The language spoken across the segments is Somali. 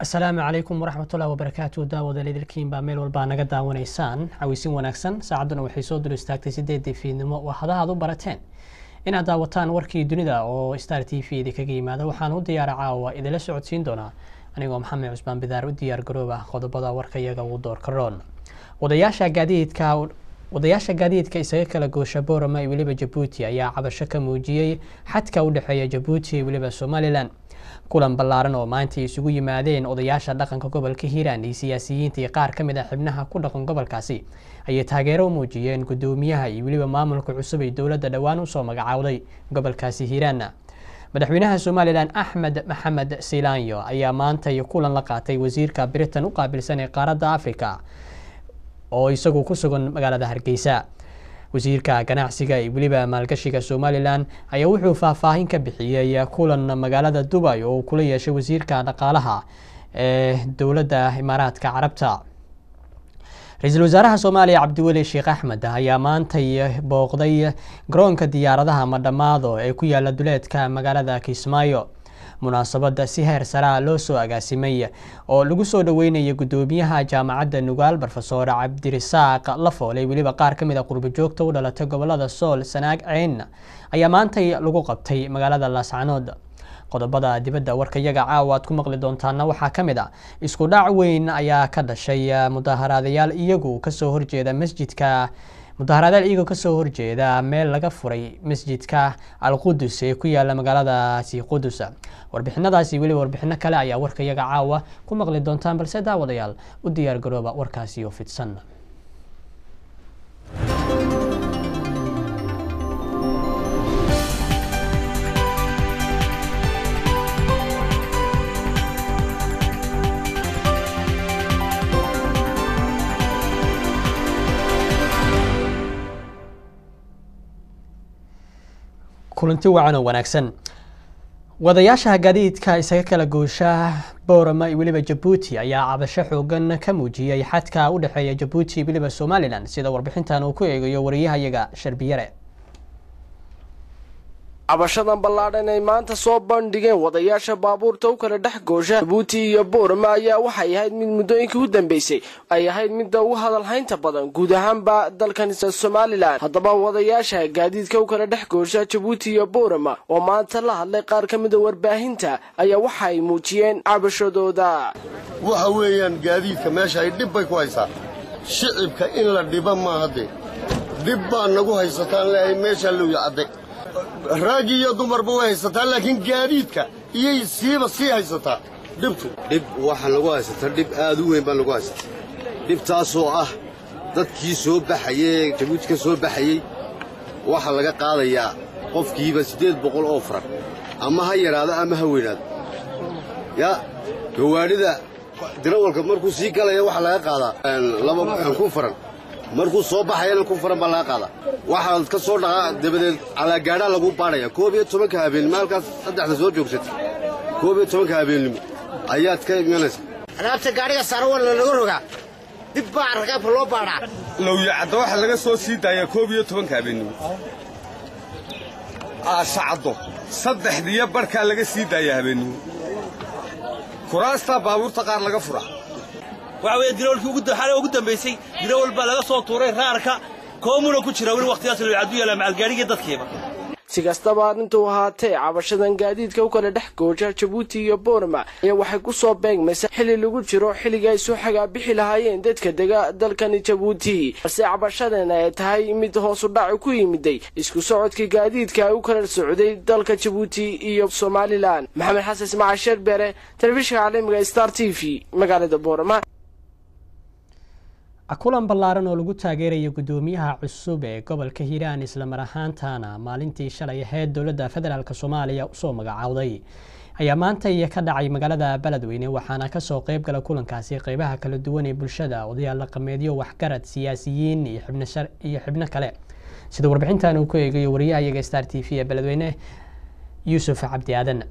السلام عليكم ورحمة الله وبركاته. داود ليدلكين باميل والبانا قد داونيسان عويسين وناكسن ساعدنا وحيسود دلستاكتي سيدي في نمو وهذا براتين إن داوتان وركي دونيدا أو ستار تي في دي كقيمة ذا وحانو ديار عاوة إذا لسعود سين دونا أنيقو محمد عثمان بدار وديار قروبة خدو بدا وركي يقو دور كرون wadayaasha gaadiidka isaga kala goosha Boorama iyo waliba Djibouti ayaa cabasho ka muujiyay xadka u dhaxeeya Djibouti iyo waliba Somaliland kulan ballaaran oo maanta isugu yimaadeen odayaasha dhaqanka gobolka Hiiraan iyo siyaasiyiinta iyo qaar kamid ah xubnaha ku dhaqan gobolkaasi ayay taageero u muujiyeen gudoomiyaha iyo waliba maamulka cusub ee dawladda dhawaan u soo magacaawday gobolkaasi Hiiraan madaxweynaha Somaliland Axmed Maxamed Siilaanyo ayaa maanta kulan la qaatay wasiirka Britain u qaabilsan ee qaaradda Afrika oo isagu ku sugan magaalada Hargeysa wasiirka ganacsiga iyo waliba maalgashiga Somaliland ayaa wuxuu faahfaahin ka bixiyay kulan magaalada Dubai oo kula yeeshay wasiirka dhaqaalaha ee dawladda Imaaraadka Carabta Ra'iisul Wasaaraha Soomaaliya Cabdiweli Sheekh Axmed ayaa maanta booqday garoonka diyaaradaha Madamaado ee ku yaala duleedka magaalada Kismaayo munaasabada si heer sare loo soo agaasimay oo lagu soo dhaweynayay gudoomiyaha jaamacadda Nugaal Professor Cabdirasaaq Lafoole waliba qaar kamid ah qurbo joogta u dhalatay gobolada Sool Sanaag Ceen ayaa maanta lagu qabtay magaalada Laascaanood qodobada dibadda warkayaga caawaad ku maqli doontaana waxaa kamid ah isku dhac weyn ayaa ka dhashay mudaharaadayaal iyagu ka soo horjeeda masjidka mudaharaadayaal iyagu ka soo horjeeda meel laga furay masjidka Al-Qudus ee ku yaala magaaladaasi Qudus warbixinadaasi wali warbixino kale ayaa warkayaga caawa ku maqli doontaan balse daawadayaal u diyaar garooba warkaasi oo fidsan kulanti wacan oo wanaagsan wadayaasha gaadiidka isaga kala goosha Boorama iyo waliba Djibouti ayaa cabasho xoogan ka muujiyay xadka u dhaxeeya Djibouti iyo waliba Somaliland sida warbixintan uu ku eegayo wariyahayaga Sharbiyare cabashadan ballaadhan ay maanta soo bandhigeen wadayaasha baabuurta u kala dhex goosha Djibouti iyo Boorama ayaa waxay ahayd mid muddooyinkii u dambeysay ay ahayd mid ugu hadalhaynta badan guud ahaanba dalkan Somaliland haddaba wadayaasha gaadiidka u kala dhex goosha Djibouti iyo Boorama oo maanta la hadlay qaar ka mid ah warbaahinta ayaa waxay muujiyeen cabashadooda waxa weeyaan gaadiidka meesha ay dhib bay ku haysaa shicibka in la dhiba ma hade dhib baa nagu haysataan leeyahay meesha loo yacday raagi iyo dumarba way haysataa laakiin gaadiidka iyay siiba sii haysataa dhib waxa lagu haysataa dhib aad u weyn baa lagu haysataa dhibtaasoo ah dadkii soo baxayay Djibouti ka soo baxayay waxa laga qaadayaa qofkiiba 800 oo franc ama ha yaraado ama ha weynaado ya gawaarida dirawalka markuu sii galaya waxa laga qaadaa 2 franc markuu soo baxayna ku faran baa laga qaada waxa ka soo dhaca dabadeed ala gaadha lagu baaraya 12 habeen maalkaas saddexda soo joogsatay 12 habeen ayaad ka imanaysa alaabta gaariga saaran laga rogaa dib baa raqab loo baaraa law yacdo waxa laga soo sii daaya 12 habeen saacado saddexdiya barka laga sii daaya habeen kuraasta baabuurta qaar laga fura waxay dirawlkii ugu dambeysay dirawal baa laga soo tuuray raarka koomuna ku jira wali waqtiyaas loo cadu yeelay macal gaariga dadkeeba si kastaba intuu ahaatee cabashadan gaadiidka u kala dhex goosha Djibouti iyo Boorama ayaa waxay ku soo beegmaysaa xilli lagu jiro xilliga ay soo xagaa bixi lahaayeen dadka dega dalkan Djibouti balse cabashadan ay tahay mid hoos u dhac ku yimiday isku socodka gaadiidka ay u kala socday dalka Djibouti iyo Somaliland Maxamed Xasan Ismaaciil Sharbiyare telefishinka caalamiga Star TV magaalada Boorama kulan ballaaran oo lagu taageerayo gudoomiyaha cusub ee gobolka Hiiraan isla mar ahaantaana maalintii shalay ahayd dawladda federaalka Soomaaliya u soo magacaawday ayaa maanta ka dhacay magaalada Beledweyne waxaana ka soo qayb galay kulankaasi qaybaha kala duwan ee bulshada odayaal dhaqameedyo waxgarad siyaasiyiin iyo xubno kale sida warbixintan uu ku eegayo wariyahayaga Star TV ee Beledweyne Yuusuf Cabdi Aadan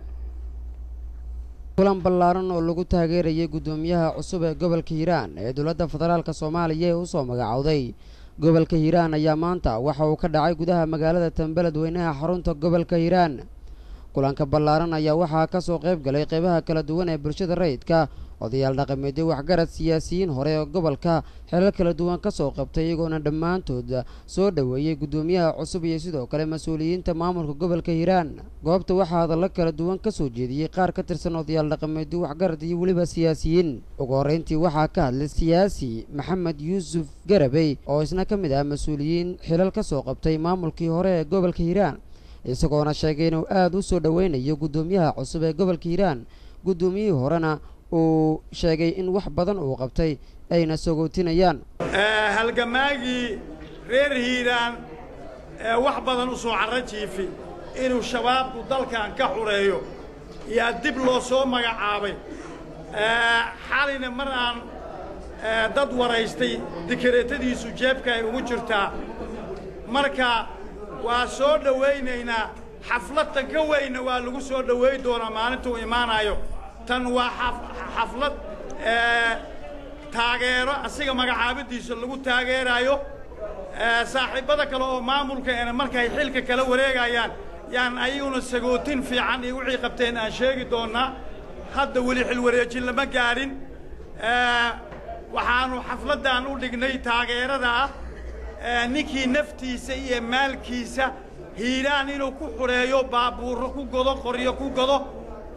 kulan ballaaran oo lagu taageerayay gudoomiyaha cusub ee gobolka Hiiraan ee dawladda federaalka Soomaaliya ee u soo magacaawday gobolka Hiiraan ayaa maanta waxa uu ka dhacay gudaha magaalada Beledweyne xarunta gobolka Hiiraan kulanka ballaaran ayaa waxaa ka soo qayb galay qaybaha kala duwan ee bulshada rayidka odayaal dhaqameedyo waxgarad siyaasiyiin hore oo gobolka xeelal kala duwan ka soo qabtay iyagoona dhammaantood soo dhoweeyey guddoomiyaha cusub iyo sidoo kale mas-uuliyiinta maamulka gobolka hiiraan goobta waxaa hadallo kala duwan ka soo jeediyey qaar ka tirsan odayaal dhaqameedyo waxgarad iyo weliba siyaasiyiin ugu horreyntii waxaa ka hadlay siyaasi maxamed yuusuf garabey oo isna ka mid ah mas-uuliyiin xilal ka soo qabtay maamulkii hore ee gobolka hiiraan isagoona sheegay inuu aada u soo dhoweynayo guddoomiyaha cusub ee gobolka hiiraan guddoomiyihii horena uu sheegay in wax badan uu qabtay ayna sogootinayaan halgamaagii reer hiiraan wax badan u soo carro jiifay inuu shabaabku dalkan ka xureeyo yaa dib loo soo magacaabay xalina mar aan dad waraystay dikareetadiisu jeebka ay ugu jirtaa marka waa soo dhowaynaynaa xafladtan ka weyna waa lagu soo dhoweyn doonaa maalintuu imaanayo tan waa xaflad taageero asiga magacaabadiisa lagu taageerayo saaxiibada kale oo maamulka markay xilka kala wareegayaan yaan ayaguna sagootin fiican iyo wixii qabteen aan sheegi doonaa hadda weli xil wareejin lama gaarin waxaanu xafladdan u dhignay taageerada ah ninkii naftiisa iyo maalkiisa hiiraan inuu ku xureeyo baabuurro ku godo qoryo ku godo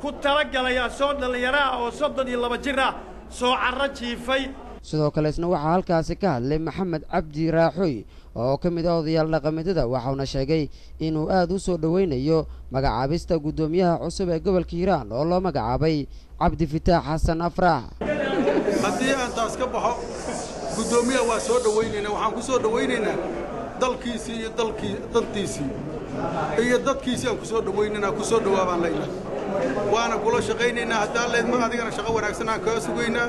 ku talagalaya soo dhalinyaraha oo 32 jir ah soo carro jiifay sidoo kale isna waxaa halkaasi ka hadlay maxamed cabdi raaxoy oo ka mid ah odayaal dhaqameedyada waxauna sheegay inuu aada u soo dhoweynayo magacaabista guddoomiyaha cusub ee gobolka hiiraan oo loo magacaabay cabdi fitaax xasan afrax haddii aan taas ka baxo guddoomiyaha waa soo dhoweynaynaa waxaan ku soo dhoweynaynaa dalkiisii iyo dantiisii iyo dadkiisii aan ku soo dhoweynaynaa ku soo dhawaabaan leynaa waana kula shaqaynaynaa haddaan leedma adigana shaqo wanaagsan aan kaa sugaynaa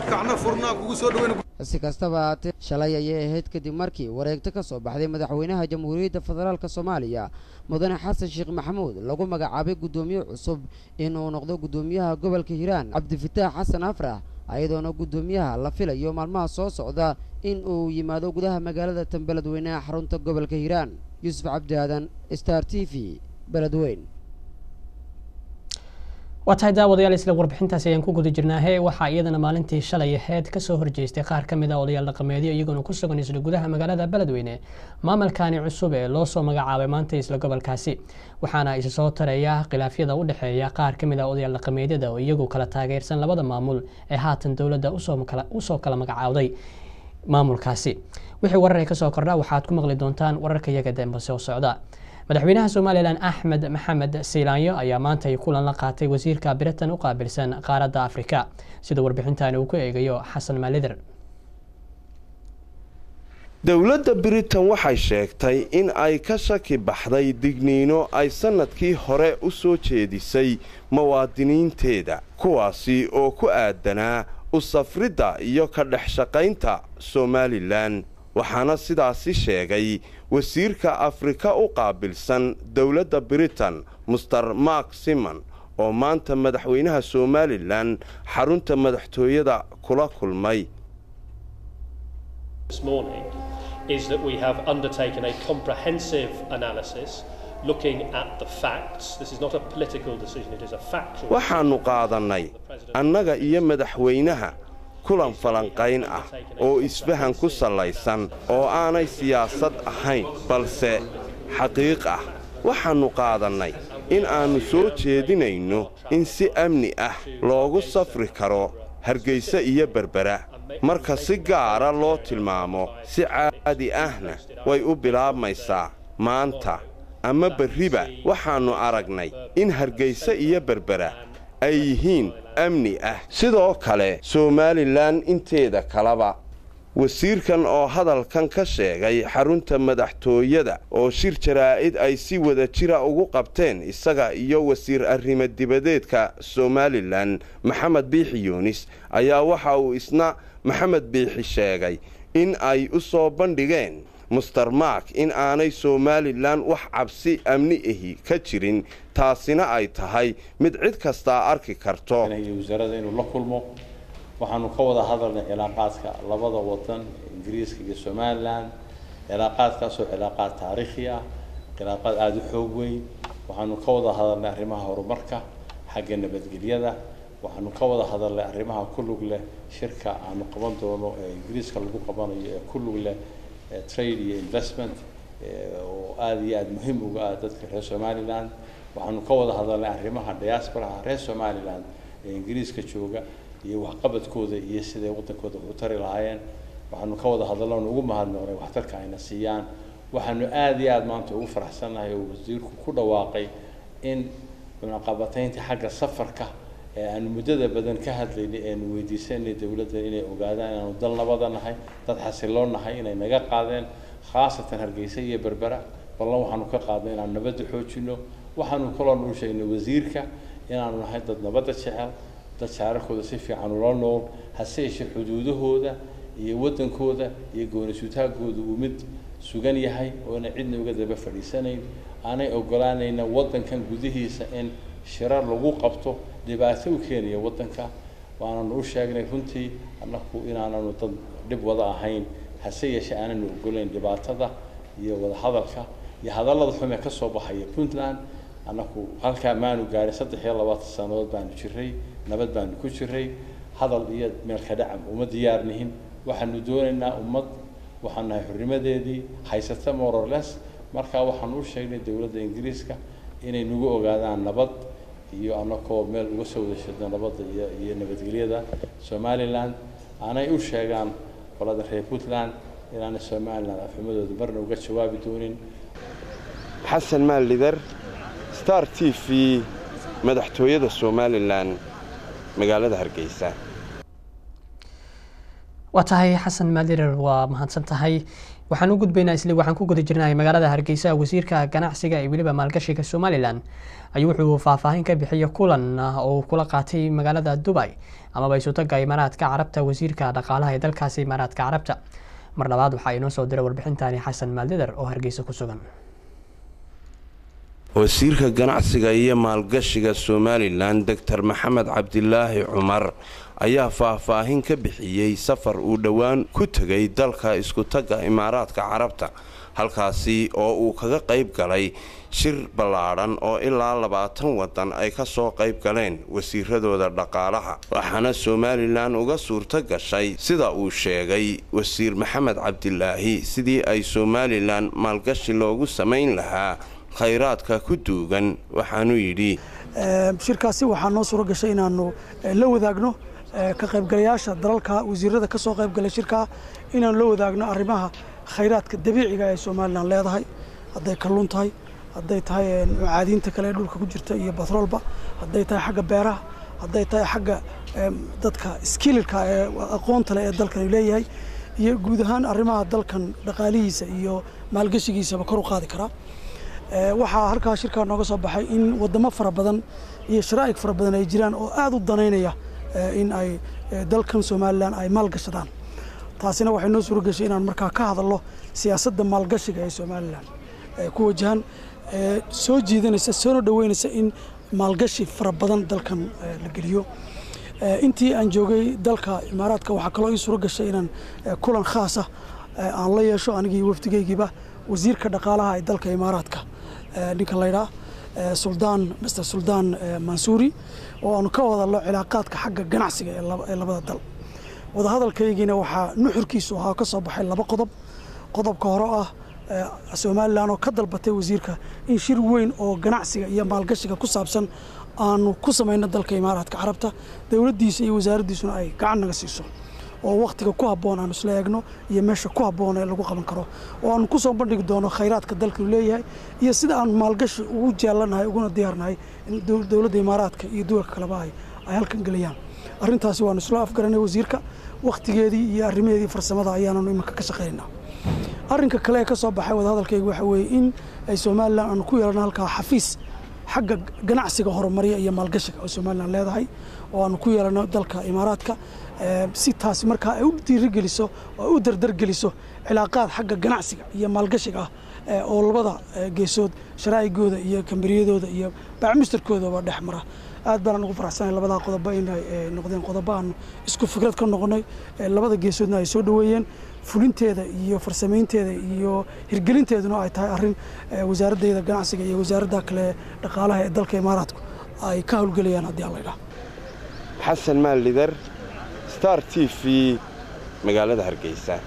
gacno furnaa kugu soo dhoweyna si kastaba haatee shalay ayay ahayd kadib markii wareegto ka soo baxday madaxweynaha jamhuuriyadda federaalka soomaaliya mudane xasan sheekh maxamuud lagu magacaabay guddoomiye cusub inuu noqdo guddoomiyaha gobolka hiiraan cabdifitaax xasan afrax ayadoona guddoomiyaha la filayo maalmaha soo socda in uu yimaado gudaha magaalada tanbeledweynaha xarunta gobolka hiiraan yuusuf cabdi aadan star t v beledweyn waa tahay daawadayaal isla warbixintaasi ayaan ku guda jirnaahe waxaa iyadana maalintii shalay ahayd kasoo horjeestay qaar ka mid ah odayaal dhaqameedyo iyagoona ku sugan isla gudaha magaalada beledweyne maamulkani cusub ee loo soo magacaabay maanta isla gobolkaasi waxaana isa soo taraya khilaafyada u dhexeeya qaar ka mid ah odayaal dhaqameedyada oo iyagu kala taageersan labada maamul ee haatan dowladda usoo kala magacaawday maamulkaasi wixii warar ay kasoo kordha waxaad ku maqli doontaan wararka iyaga dambe soo socda madaxweynaha Soomaaliland Axmed Maxamed Siilaanyo ayaa maanta kulan la qaatay wasiirka Britain u qaabilsan qaaradda Afrika sida warbixintan uu ku eegayo Xasan Malidir dowladda Britain waxay sheegtay in ay ka shaki baxday digniino ay sanadkii hore u soo jeedisay muwaadiniinteeda kuwaasi oo ku aadanaa u safridda iyo ka dhex shaqaynta Soomaaliland waxaana sidaasi sheegay wasiirka Afrika u qaabilsan dowladda Britain Mr Mark Simon oo maanta madaxweynaha Soomaaliland xarunta madaxtooyada kula kulmay This morning is that we have undertaken a comprehensive analysis looking at the facts. This is not a political decision, it is a factual. waxaanu qaadanay annaga iyo madaxweynaha kulan falanqayn ah oo isbahan ku salaysan oo aanay siyaasad ahayn balse xaqiiq ah waxaanu qaadanay in aanu soo jeedinayno in si amni ah loogu safri karo Hargeysa iyo Berbera marka si gaara loo tilmaamo si caadi ahna way u bilaabmaysaa maanta ama berriba waxaanu aragnay in Hargeysa iyo Berbera ay yihiin amni ah sidoo kale Soomaaliland inteeda kalaba wasiirkan oo hadalkan ka sheegay xarunta madaxtooyada oo shir jaraa'id ay si wada jira ugu qabteen isaga iyo wasiir arrimo dibadeedka Soomaaliland Maxamed Biixi Yunis ayaa waxa uu isna Maxamed Biixi sheegay in ay u soo bandhigeen Mr Mark in aanay Soomaaliland wax cabsi amni ahi ka jirin taasina ay tahay mid cid kasta arki karto wasaaradda inuu la kulmo waxaanu ka wada hadalnay cilaaqaadka labada wadan Ingiriiska iyo Soomaaliland cilaaqaadkaas oo cilaaqaad taariikhi ah cilaaqaad aad u xoog weyn waxaanu ka wada hadalnay arrimaha horumarka xagga nabadgelyada waxaanu ka wada hadalnay arrimaha ku lug leh shirka aanu qaban doono ee Ingiriiska lagu qabanayo ee ku lug leh trade iyo investment oo aad iyo aad muhiim uga ah dadka reer Somaliland waxaanu ka wada hadalnay arrimaha diaspora reer Somaliland ee Ingiriiska jooga iyo waxqabadkooda iyo sidee wadankooda u tari lahaayeen waxaanu ka wada hadalnay ugu mahadnaqnay waxtarka ayna siiyaan waxaanu aad iyo aad maanta ugu faraxsanahay oo wasiirku ku dhawaaqay in cunaqabataynta xagga safarka ee aan muddada badan ka hadlaynay ee weydiisanay dawladda inay ogaadaan inaanu dal nabadanahay dad xasiloon nahay inay naga qaadeen khaasatan Hargeysa iyo Berbera ballan waxaanu ka qaadnay inaan nabadda xoojino waxaanu kaloo u sheegnay wasiirka inaanu nahay dad nabadda jecel dad shacabkooda si fiican ula nool hase yeeshee xuduudahooda iyo wadankooda iyo go'aansiyadooda uu mid sugan yahay oo aan cidna uga daba fadhiisanayn aanay ogolaanayna wadankan gudihiisa in shirar lagu qabto dhibaato u keenaya wadanka waana u sheegnay runtii annagu inaanu dad dib wada ahayn hase yeeshee aanan ogolayn dhibaatada iyo wada hadalka iyo hadallada xume ka soo baxaya Puntland annagu halka maanu gaarin 23 sanadood baan jiray nabad baan ku jiray hadal iyo meel ka dhacam uma diyaarnihin waxaanu doonaynaa ummad waxaan nahay xurnimadeedii haysata more or less marka waxaan u sheegnay dawladda Ingiriiska inay nagu ogaadaan nabad iyo annagoo meel uga soo wadashada nabadda iyo nabadgelyada Somaliland aanay u sheegaan qolada reer Puntland inaanay Somaliland afhamadooda marna uga jawaabi doonin xasan maalidar Star TV madaxtooyada Somaliland magaalada Hargeysa watahay xasan maalidar waa mahadsan tahay waxaan u gudbaynaa waxaan ku guda jirnay magaalada Hargeysa wasiirka ganacsiga ee waliba maalgashiga Somaliland ayuu wuxuu faahfaahin ka bixiyay kulan oo kula qaatay magaalada Dubai ama baysuutaga Imaaraadka Carabta wasiirka dhaqaalaha ee dalkaasi Imaaraadka Carabta mar labaad waxa ay noo soo diray warbixintaani xasan maalidar oo Hargeysa ku sugan wasiirka ganacsiga iyo maalgashiga Somaliland Dr. Maxamed Cabdilaahi Cumar ayaa faahfaahin ka bixiyay safar uu dhawaan ku tagay dalka isku taga Imaaraadka Carabta halkaasi oo uu kaga qayb galay shir ballaaran oo ilaa 20 wadan ay ka soo qayb galeen wasiiradooda dhaqaalaha waxaana Somaliland uga suurta gashay sida uu sheegay wasiir Maxamed Cabdilaahi sidii ay Somaliland maalgashi loogu sameyn lahaa khayraadka ku duugan waxaanu yidhi shirkaasi waxaa noo suura gashay inaanu la wadaagno ka qaybgalayaasha dalalka wasiirada ka soo qayb galay shirka inaanu la wadaagno arrimaha khayraadka dabiiciga ee Somaliland leedahay haday kalluun tahay haday tahay macaadinta kale dhulka ku jirta iyo batroolba haday tahay xagga beeraha haday tahay xagga dadka skillka ee aqoonta leh ee dalkan leeyahay iyo guud ahaan arrimaha dalkan dhaqaalihiisa iyo maalgashigiisa kor u qaadi kara waxaa halka shirka nooga soo baxay in wadamo fara badan iyo sharaa'ig fara badan ay jiraan oo aad u daneynaya in ay dalkan Somaliland ay maalgashadaan taasina waxay noo suura gashay inaan markaa ka hadalno siyaasadda maalgashiga ee Somaliland ku wajahan soo jiidanaysa soo dhaweynaysa in maalgashi fara badan dalkan la geliyo intii aan joogay dalka Imaaraadka waxa kale oo ii suura gashay inaan kulan khaas ah aan la yeesho anigii wafdigaygiiba wasiirka dhaqaalaha ee dalka Imaaraadka ninka la yiraahdo Mr. Sultan Mansouri oo aanu ka wada hadalno cilaaqaadka xagga ganacsiga ee labada dal wada hadalkaygina waxa nuxurkiisu ahaa ka soo baxay laba qodob qodobka hore ah Somaliland oo ka dalbatay wasiirka in shir weyn oo ganacsiga iyo maalgashiga ku saabsan aanu ku sameeyno dalka Imaaraadka Carabta dawladdiisa iyo wasaaraddiisuna ay gacan naga siiso oo waqtiga ku haboon aan isla eegno iyo meesha ku haboon ee lagu qaban karo oo aan ku soo bandhigi doono khayraadka dalka leeyahay iyo sida aan maalgashi ugu jeelanahay uguna diyaarnahay in dawladda Imaaraadka iyo dawladda kale ay halkan galiyaan arrintaasi waan isla afgaranay wasiirka waqtigeedii iyo arrimaheedii farsamada ayaanu iminka ka shaqeynaa arrinka kale ka soo baxay wada hadalkayga waxa weeye in ay Somaliland aan ku yeelano halka xafiis xagga ganacsiga horumariya iyo maalgashiga oo Somaliland leedahay oo aan ku yeelano dalka Imaaraadka si taas markaa ay u dhiirigeliso oo u dardargeliso cilaaqaad xagga ganacsiga iyo maalgashiga oo labada geesood sharaa'igooda iyo kambariyadooda iyo bacmistarkoodaba dhex mara aad baan ugu faraxsanahay labada qodob inay noqdeen qodob aan isku fikrad ka noqonay labada geesoodna ay soo dhaweeyeen fulinteeda iyo farsameynteeda iyo hirgelinteeduna ay tahay arrin wasaaradda ganacsiga iyo wasaaradda kale dhaqaalaha ee dalka Imaaraadku ay ka hawlgalayaan haddii alla yiraahdo. xasan maalidar Star TV magaalada Hargeysa.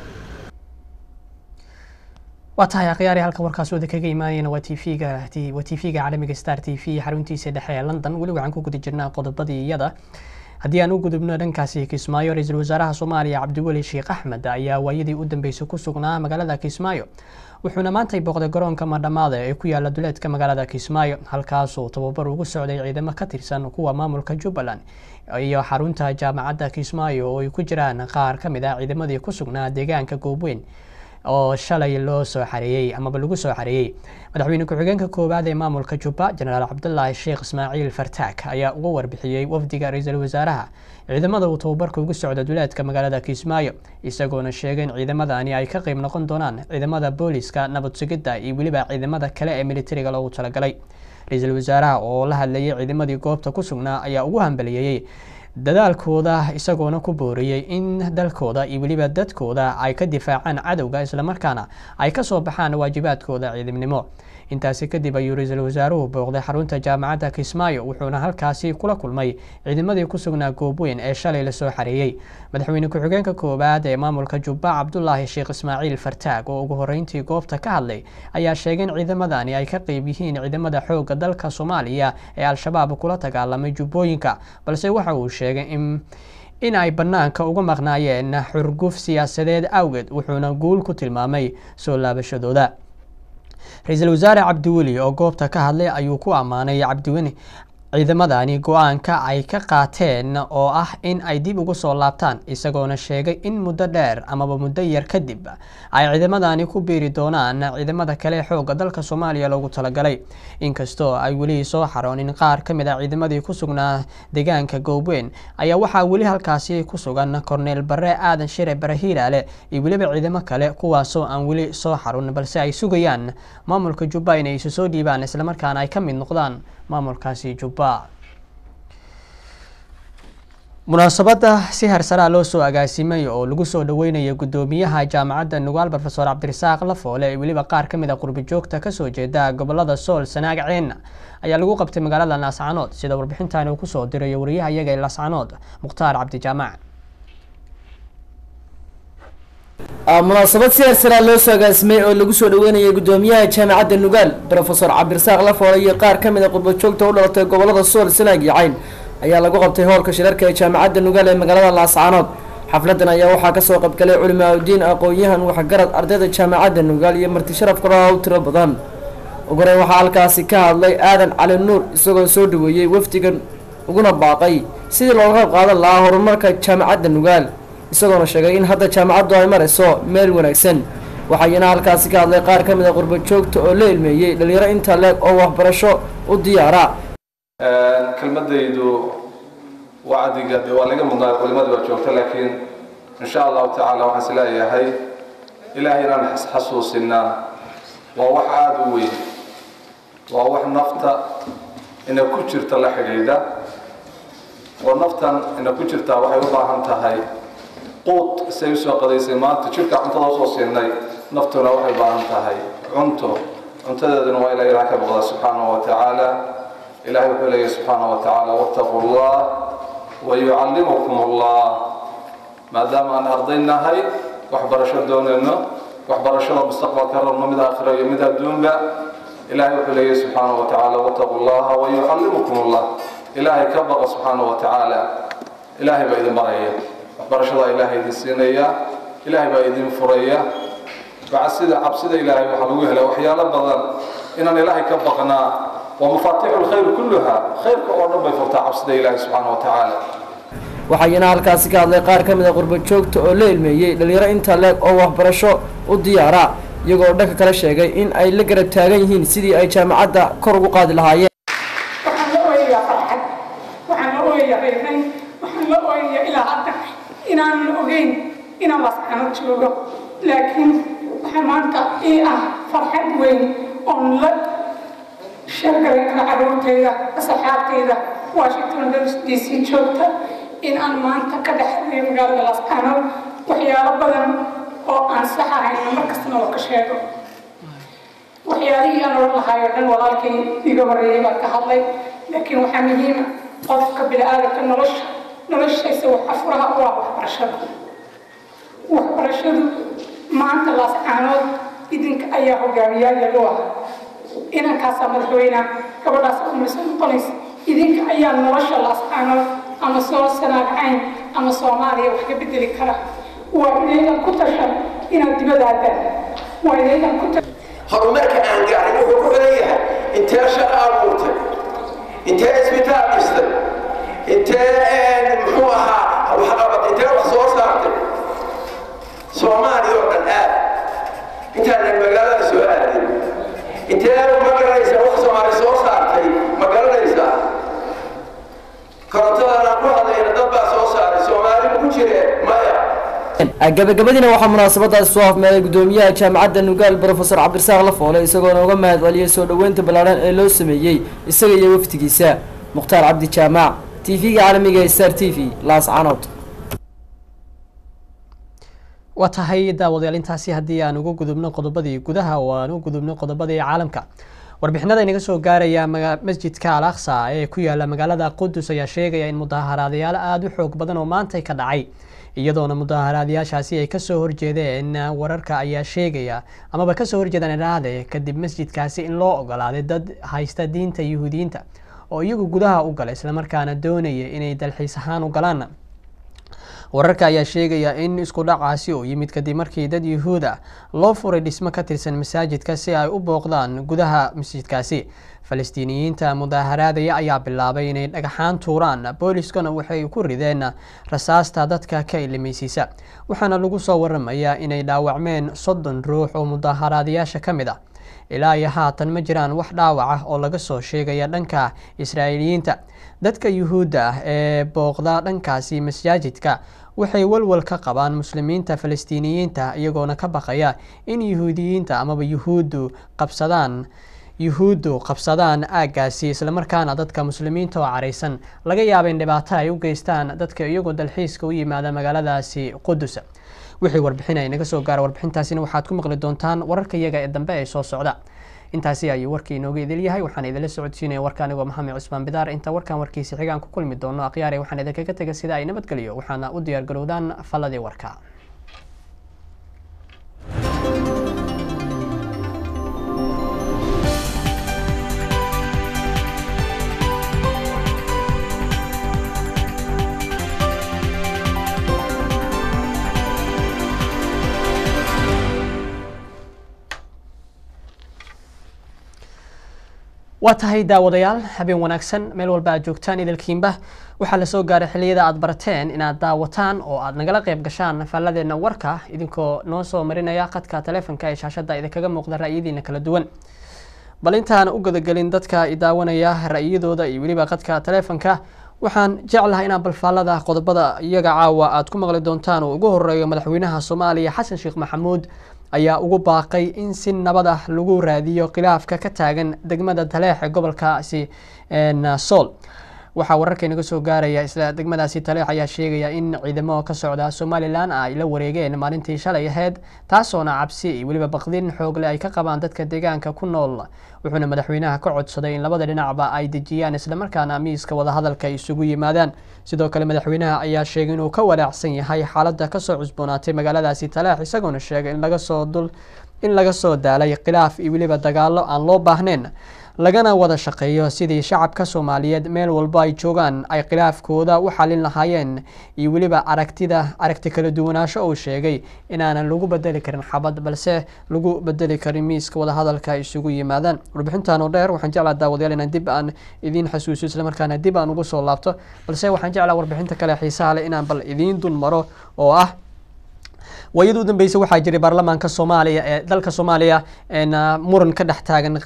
واتهاي قياري هالك وركاس وذا كجي ماني وتيفيجا عالمي ستار تي في حرونتي سدحية لندن ولو عنكو قد جرنا قد بدي يدا هدي أنو قد بنا دنكاسي كيسمايو رئيس الوزراء الصومالي عبد الولي الشيخ أحمد أيا ويدي قدام بيسوكو سقنا مقالة كيسمايو وحنا ما انتي بقد قرون كما دماده يكويا لدولت كمقالة كيسمايو هالكاسو تببر وقصة عيدما كتيرسان وكوا مامل كجوبلان iyo xarunta jaamacadda Kismaayo oo ay ku jiraan qaar kamid ah ciidamadii ku sugnaa deegaanka Goobweyn oo shalay loo soo xareeyay ama lagu soo xareeyay madaxweyne ku-xigeenka koowaad ee maamulka Jubba Generaal Cabdullaahi Sheekh Ismaaciil Fartaak ayaa uga warbixiyay wafdiga ra'iisul wasaaraha ciidamada uu tababarka ugu socda duleedka magaalada Kismaayo isagoona sheegay in ciidamadani ay ka qayb noqon doonaan ciidamada booliska nabad sugidda iyo waliba ciidamada kale ee militariga loogu talagalay ra'iisul wasaaraha oo la hadlayay ciidamadii goobta ku sugnaa ayaa ugu hambaliyay dadaalkooda isagoona ku booriyay in dalkooda iyo waliba dadkooda ay ka difaacaan cadawga isla markaana ay ka soo baxaan waajibaadkooda ciidamnimo intaasi kadib ayuu ra'iisul wasaaruhu booqday xarunta jaamacadda Kismaayo wuxuuna halkaasi kula kulmay ciidamadii ku sugnaa Goobweyn ee shalay la soo xareeyay madaxweyne ku-xigeenka koowaad ee maamulka Jubba Cabdullaahi Sheekh Ismaaciil Fartaak oo ugu horeyntii goobta ka hadlay ayaa sheegay in ciidamadani ay ka qayb yihiin ciidamada xoogga dalka Soomaaliya ee al-shabaab kula dagaalamay jubbooyinka balse waxa uu sheegay in ay banaanka uga maqnaayeen xurguf siyaasadeed awgeed wuxuuna guul ku tilmaamay soo laabashadooda ra'iisul wasaare Cabdiweli oo goobta ka hadlay ayuu ku amaanay Cabdiweli ciidamadani go'aanka ay ka qaateen oo ah in ay dib ugu soo laabtaan isagoona sheegay in muddo dheer ama muddo yar kadib ay ciidamadani ku biiri doonaan ciidamada kale xoogga dalka Soomaaliya loogu talagalay inkastoo ay wali soo xaroonin qaar kamid ah ciidamadii ku sugnaa deegaanka Goobweyn ayaa waxa wali halkaasi ku sugan Cornel Barre Aadan Shire Barahiiraale iyo waliba ciidamo kale kuwaasoo aan wali soo xaroon balse ay sugayaan maamulka Jubba inay soo dhiibaan isla markaana ay ka mid noqdaan maamulkaasi Jubba munaasabada si harsara loo soo agaasimay oo lagu soo dhaweynayo gudoomiyaha jaamacadda Nugaal Professor Cabdirasaaq Lafoole ee waliba qaar kamid ah qurbi joogta ka soo jeeda gobolada Sool Sanaag Ceena ayaa lagu qabtay magaalada Laascaanood sida warbixintan uu ku soo diray wariyaha iyaga ee Laascaanood Mukhtaar Cabdi Jaamac munaasabad si harsara loo soo agaasimay oo lagu soo dhaweynayo gudoomiyaha jaamacadda Nugaal Professor Cabdirasaaq Lafoole iyo qaar kamid ah qurbi joogta u dhalatay gobolada Sool Sanaag Ceena ayaa lagu qabtay hoolka shirarka ee jaamacadda Nugaal ee magaalada Laascaanood xafladan ayaa waxaa ka soo qayb galay culimaaddin aqoon-yahan waxgarad ardayda jaamacadda Nugaal iyo marti sharaf kale oo tiro badan ugu horeyn waxaa halkaasi ka hadlay Aadan Cali Nuur isagoo soo dhaweeyay wafdigan uguna baaqay sidii looga qayb qaadan lahaa horumarka jaamacadda Nugaal isagoona sheegay in hadda jaamacaddu ay marayso meel wanaagsan waxayna halkaasi ka hadlay qaar kamid ah qurbo joogta oo la ilmeeyay dhalinyaro inta leeg oo waxbarasho u diyaara kelmadaydu wacdiga waa laga mudnaa culimadu waa joogta laakiin insha Allah ta'ala waxaan isleeyahay ilaahay inaan xasuusinaa waa wax aad u weyn waa wax nafta ina ku jirta la xidhiidha oo naftan ina ku jirta waxay u baahan tahay quud say soo qadaysay maanta jirka cuntada soo siinay naftuna waxay u baahan tahay cuntadeeduna waa ilaahay ka boqda subhanahu wa ta'ala إلهي وحده سبحانه وتعالى واتقوا الله ويعلمكم الله ما دام أن أرضينا هاي وحبر شدوننا وحبر شد مستقبل كرر من آخرة يمد الدنيا إلهي وحده سبحانه وتعالى واتقوا الله ويعلمكم الله إلهي كبر سبحانه وتعالى إلهي بعيد مرية وحبر شد إلهي دي السينية إلهي بعيد فرية بعسيد عبسيد إلهي وحلوه له وحيالا بدن إن إلهي كبرنا ومفاتيح الخير كلها خير كأورب يفتح عبسد إلهي سبحانه وتعالى waxayna halkaasi ka hadlay qaar kamid ah qurbo joogta oo la ilmeeyay dhalinyaro inta leeg oo waxbarasho u diyaara iyagoo dhanka kala sheegay in ay la garab taagan yihiin sidii ay jaamacadda kor ugu qaadi lahaayeen waxaan la ooyayaa farxad waxaan la ooyayaa reeran waxaan la ooyayaa ilaa hadda inaan ogeyn inaan Laascaanood joogo laakiin waxaa maanta ii ah farxad weyn oon la sheegayn kara carruurtayda asxaabtayda Washington DC joogta in aan maanta ka dhexeeyo magaalada Laascaanood waxyaalo badan oo aan sax ahayn markastana loo ka sheego waxyaalihii aan oran lahaay oo dhan walaalkay iga horeeyay baan ka hadlay laakiin waxaa muhiim ah qofka bini'aadamka noloshiisa waxa furaha u ah waxbarashadu maanta Laascaanood idinka ayaa hogaamiyayaal u ah inankaasaa madaxweynaha gabadhaas umaysan noqonaysa idinka ayaa nolosha Laascaanood ama soo sanaagacayn ama Soomaaliya wax ka bedeli kara waa inaydan ku tashan inaad dibadda aadaan waa inaydan ku tashan horumarka aan gaarin wuxuu ku xiran yahay intee shaqo abuurtay intee isbitaal dhistay intee muxuu ahaa waxqabad intee wax soo saartay Soomaaliya oo dhan aad intaan magaalada soo aadin intee ma garanaysa wax Soomaaliya soo saartay ma garanaysa korontada ku hadlayna dad baa soo saaray Soomaaliya ku jire maya gabagabadina waxaa munaasabadaas soo afmeeray gudoomiyaha jaamacadda Nugaal Professor Cabdirasaaq Lafoole isagoo uga mahadceliyay soo dhaweynta ballaaran ee loo sameeyay isaga iyo waftigiisa Mukhtaar Cabdi Jaamac TV-ga caalamiga Star TV Laascaanood watahay daawadayaal intaasi haddii aan ugu gudubno qodobadii gudaha oo aan u gudubno qodobadii caalamka warbixinada inaga soo gaaraya masjidka Al-Aqsa ee ku yaala magaalada Qudus ayaa sheegaya in mudaharaadayaal aad u xoog badan oo maanta ka dhacay iyadoona mudaharaadayaashaasi ay kasoo horjeedeen wararka ayaa sheegaya amaba kasoo horjeedaan iraade kadib masjidkaasi in loo ogolaaday dad haysta diinta Yuhuudiyiinta oo iyagu gudaha u galay isla markaana doonaya inay dalxiis ahaan u galaan wararka ayaa sheegaya in isku dhacaasi oo yimid kadib markii dad Yuhuud ah loo furay dhismo ka tirsan masaajidka si ay u booqdaan gudaha masjidkaasi Falastiiniyiinta mudaharaadaya ayaa bilaabay inay dhagaxaan tuuraan booliskana waxay ku rideen rasaasta dadka ka ilmeysiisa waxaana lagu soo waramayaa inay dhaawacmeen 30 ruux oo mudaharaadayaasha kamid ah ilaa iyo haatan ma jiraan wax dhaawac ah oo laga soo sheegaya dhanka Israa'iiliyiinta dadka Yuhuudda ah ee booqda dhankaasi masaajidka waxay walwal ka qabaan muslimiinta Falastiiniyiinta iyagoona ka baqaya in Yuhuudiyiinta amaba Yuhuuddu qabsadaan aagaasi isla markaana dadka muslimiinta oo careysan laga yaabo in dhibaato ay u geystaan dadka iyagoo dalxiiska u yimaada magaaladaasi Qudus wixii warbixinay naga soo gaar warbixintaasina waxaad ku maqli doontaan wararka iyaga ee dambe ee soo socda intaasi ayuu warkii inooga idil yahay waxaan idin la socodsiinaya warka anigoo Maxamed Cusmaan Bidaar inta warkan warkiisa xigaan ku kulmi doono aqyaar waxaan idinkaga tagay sida ay nabadgeliyo waxaana u diyaar garowdaan faladii warka watahay daawadayaal habeen wanaagsan meel walba aad joogtaan idilkiinba waxaa la soo gaaray xilliyada aad barateen inaad daawataan oo aad nagala qayb gashaan falladeena warka idinkoo noo soo marinaya qadka taleefanka ee shaashada idinkaga muuqda ra'yadiina kala duwan bal intaan u gadagelin dadka idaawanaya ra'yadooda iyo weliba qadka taleefanka waxaan jeclahay inaan balfaallada qodobada iyaga caawa aad ku maqli doontaan oo ugu horeeyo madaxweynaha Soomaaliya Xasan Sheekh Maxamuud ayaa ugu baaqay in si nabad ah lagu raadiyo khilaafka ka taagan degmada Taleex ee gobolkaasi Sool waxa wararka inaga soo gaaraya isla degmadaasi Taleex ayaa sheegaya in ciidamo ka socda Somaliland ay la wareegeen maalintii shalay ahayd taasoona cabsi iyo waliba baqdin xoog leh ay ka qabaan dadka deegaanka ku nool wuxuuna madaxweynaha ka codsaday in labada dhinacba ay dejiyaan isla markaana miiska wada hadalka isugu yimaadaan sidoo kale madaxweynaha ayaa sheegay inuu ka walaacsan yahay xaaladda ka soo cusboonaatay magaaladaasi Taleex isagoona sheegay in laga soo daalay khilaaf iyo waliba dagaalo aan loo baahnayn lagana wada shaqeeyo sidii shacabka Soomaaliyeed meel walba ay joogaan ay khilaafkooda u xalin lahaayeen iyo waliba aragti kala duwanaansho oo sheegay inaanan lagu bedeli karin xabad balse lagu bedeli karin miiska wada hadalka isugu yimaadaan warbixintan oo dheer waxaan jeclaa daawadayaal inaan dib aan idin xasuusiyo isla markaana dib aan ugu soo laabto balse waxaan jeclaa warbixinta kale xiisaha leh inaan bal idin dun maro oo ah wayadu dambeysay waxaa jiray baarlamaanka Soomaaliya ee dalka Soomaaliya muran ka dhex taagan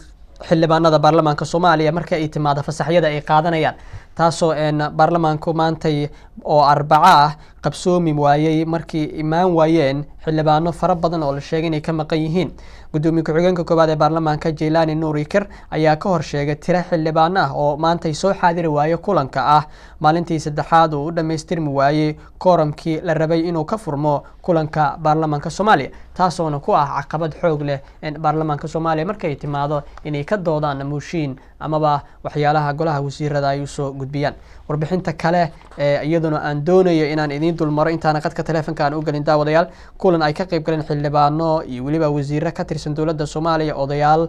xildhibaanada baarlamaanka Soomaaliya marka ay timaado fasaxyada ay qaadanayaan taasoo baarlamaanku maantay oo arbaco ah qabsoomi waayey markii imaan waayeen xildhibaano fara badan oo la sheegay inay ka maqan yihiin gudoomiye ku-xigeenka koowaad ee baarlamaanka Jilani Nurikar ayaa ka hor sheegay tiro xildhibaan ah oo maantay soo xaadiri waayay kulanka ah maalintii saddexaad oo u dhameystirmi waayay kooramkii la rabay inuu ka furmo kulanka baarlamaanka Soomaaliya taasoo ku ah caqabad xoog leh in baarlamaanka Soomaaliya markay timaado inay ka doodaan mooshin amaba waxyaalaha golaha wasiirada ay soo gudbiyaan warbixinta kale iyaduna aan doonayo inaan idin dulmaro intaan qadka telefoonka aan u galin daawadayaal kulan ay ka qayb galeen xildhibaano iyo waliba wasiirro ka tirsan dawladda Soomaaliya odayaal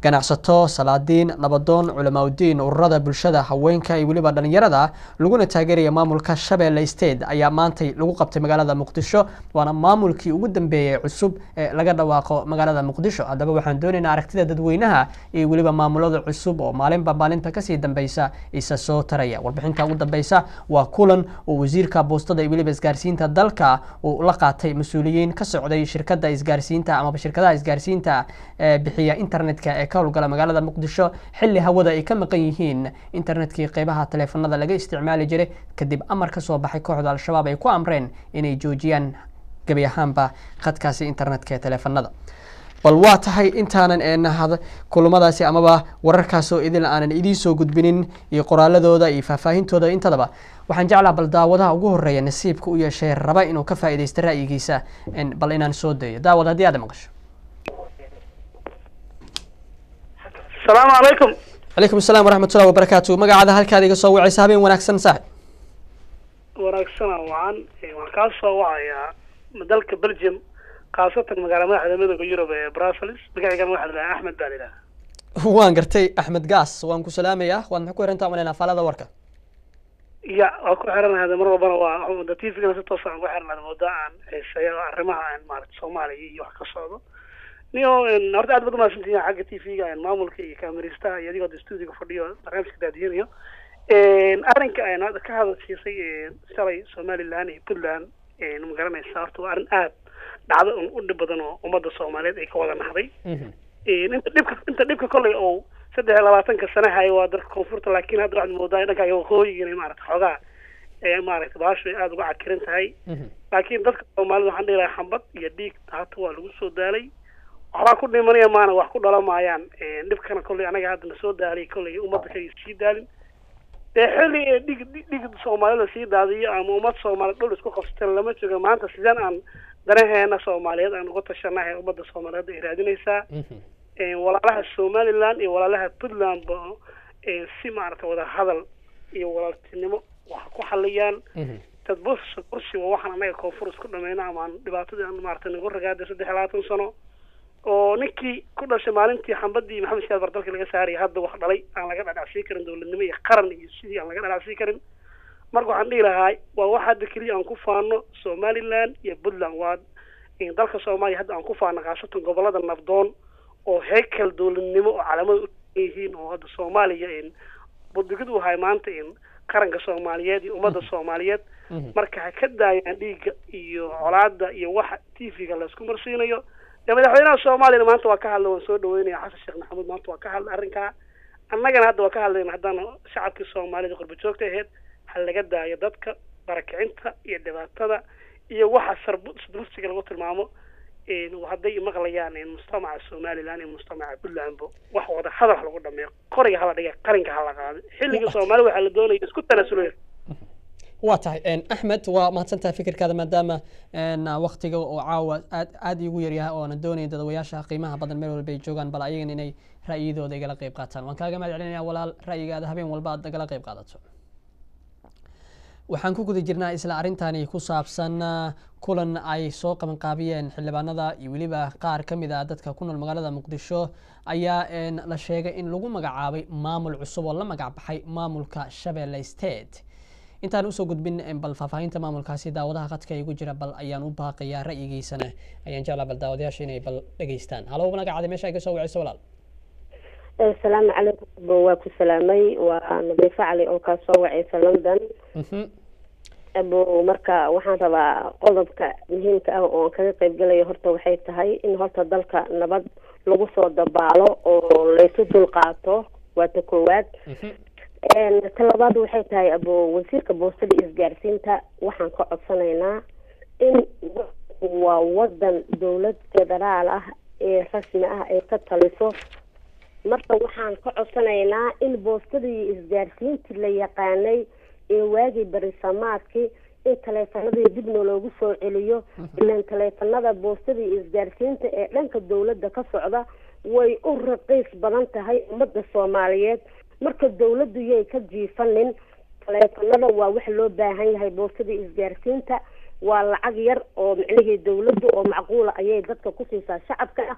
ganacsato salaadiin nabadoon culimaadudiin ururada bulshada haweenka iyo waliba dhalinyarada laguna taageeraya maamulka Shabeelle State ayaa maantay lagu qabtay magaalada Muqdisho waana maamulkii ugu dambeeyay cusub ee laga dhawaaqo magaalada Muqdisho hadaba waxaan doonaynaa aragtida dadweynaha iyo waliba maamulada cusub oo maalinta ka sii dambaysa isa soo taraya warbixinta ugu dambaysa waa kulan oo wasiirka boostada iyo waliba isgaarsiinta dalka uu la qaatay mas'uuliyiin ka socday shirkadda isgaarsiinta ama shirkadaha isgaarsiinta bixiya internetka howlgala magaalada Muqdisho xilli hawada ay ka maqan yihiin internetkii qaybaha telefoonada laga isticmaali jiray kadib amar ka soo baxay kooxda al-shabaab ay ku amreen inay joojiyaan gabi ahaanba khadkaasi internetka ee telefoonada bal waa tahay intaanan kulamadaasi amaba wararkaas oo idil aanan idin soo gudbinin iyo qoraaladooda iyo faahfaahintooda intadaba waxaan jeclaa bal daawadaha ugu horeeya nasiibka u yeeshay raba inuu ka faa'iideysto ra'yigiisa bal inaan soo dayo daawad haddii aad maqasho السلام عليكم. عليكم السلام ورحمة الله وبركاته. مقعد هالكادي قصة وعي سابين ونكسن صاحب. ونكسن وعن وكاسة وعيا مدلك بلجيم خاصة مقالة واحد من الجيرة براسلس بقى كان واحد أحمد داليلا. وان قرتي أحمد قاس وان كسلامي يا وان حكوا رنتا من فلا وركة. يا أكو حرنا هذا مرة برا ودتي في ناس توصل وحرنا هذا موضوع عن السيارة الرماها عن مارك سومالي يحكي صعبة. نيو نورت أدب ما سنتي حاجة تي في عن معمول كي كاميريستا يدي قد استوديو كفرديو برنامج كده دينيو أرنك أنا كهذا شيء سري سومالي لاني بلان نمقرن السارتو أرن آب بعد أن أدب بدنو ومدة سومالي إيه كوالا نحضي أنت دبك كله أو سده لواتن كسنة هاي وادر كونفورت لكن هذا واحد الموضوع إنك يو خوي يعني ما عرفت حاجة ما عرفت باش هذا واحد كرنت هاي لكن دتك سومالي عندي لا حنبط يديك هاتوا لوسو دالي waxaa ku dhimanaya maana wax ku dhalamayaan dhibkana kulli anaga hadda soo daalay kulli ummadda kay sii daalin xilli dhig Soomaalida sii daadiyo ama ummad Soomaali dhul isku qabsatan lama joogo maanta sidaan aan danaheena Soomaaliyeed aan uga tashanahay ummadda Soomaaliyeed ay raadinaysaa walaalaha Somaliland iyo walaalaha Puntland si maarta wada hadal iyo walaaltinimo wax ku xaliyaan tadbus kursi waxaan anaga koonfur isku dhameynaa ama dhibaatada aan maarta nagu ragaada 23 sano oo ninkii ku dhashay maalintii xambadii maxamed siyaad bardalka laga saaray hadda wax dhalay aan laga dhacsiin karin dawladnimo iyo qaran iyo sidii aan laga dhacsiin karin marka waxaan dhilahay waa waxa kaliya aan ku faano Somaliland iyo Puntland waa in dalka Soomaaliya hadda aan ku faano qaasatan gobolada nafdoon oo heykal dawladnimo oo calaamad u yihiin oo hadda Soomaaliya in budugid u hay maanta in qaranka Soomaaliyeed iyo ummadda Soomaaliyeed marka ka daayaan dhiiga iyo colaadda iyo waxa TV-ga la isku marsiinayo madaxweynaha Soomaaliya maanta waa ka hadlay soo dhaweynaya Xasan Sheekh Maxamuud maanta waa ka hadlay arrinka annagana hadda waa ka hadlayna haddana shacabka Soomaalida qurbo joogta ahayd hal laga daayo dadka barakicinta iyo dhibaatada iyo waxa sarbuusiga lagu tilmaamo hadday maqlayaan mujtamaca Soomaaliland iyo mujtamaca Puntland wax wada hadal lagu dhameeyo qoriga hala dhiga qaranka hala qaado xilliga Soomaaliya waxa la doonayaa isku tanaasulay واتاي أحمد ومahadsantahay fikirkaada maadaama waqtiga oo caawa aad igu yar yahay oo aan doonay dadweynaha qiimaha badan meel walba ay joogan bal ayaga inay ra'yidooda igala qayb qaataan waan kaaga mahadcelinayaa walaal ra'yigaada habeen walba aad igala qayb qaadato waxaan ku guda jirnaa isla arintani ku saabsan kulan ay soo qaban qaabiyeen xildhibaanada iyo waliba qaar kamid ah dadka ku nool magaalada Muqdisho ayaa la sheegay in lagu magacaabay maamul cusub oo la magac baxay maamulka Shabeelle State intaan usoo gudbin bal faahfaahinta maamulkaasi daawadaha khadka igu jira bal ayaan u baaqayaa ra'yigiisana ayaan jeclaa bal daawadayaasha inay bal dhageystaan halo magacaada meesha ay ka soo wacayso walaal السلام عليكم بواكو سلامي ونبيف علي أو كاسوعي في لندن أبو مركا وحان ربا قلبك مهمك أو كان قيب قلي هرتا وحيت هاي إن هرتا دالك نبض لغو صو دبالو أو ليسو دلقاتو واتكوات talabaad waxay tahay abo wasiirka boostada isgaarsiinta waxaan ka codsanaynaa in waa wadan dowlad federaal ah ee rasmi ah ay ka taliso marka waxaan ka codsanaynaa in boostadii isgaarsiintii la yaqaanay ee waagii barisamaadkii in taleefanadii dibna loogu soo celiyo ilaan taleefanada boostadii isgaarsiinta ee dhanka dowladda ka socda way u raqiis badan tahay ummadda Soomaaliyeed marka dowladdu yay ka jiifanin taleefanada waa wax loo baahan yahay boostadii isgaarsiinta waa lacag yar oo micnihii dowladdu oo macquul ah ayay dadka ku siisaa shacabka ah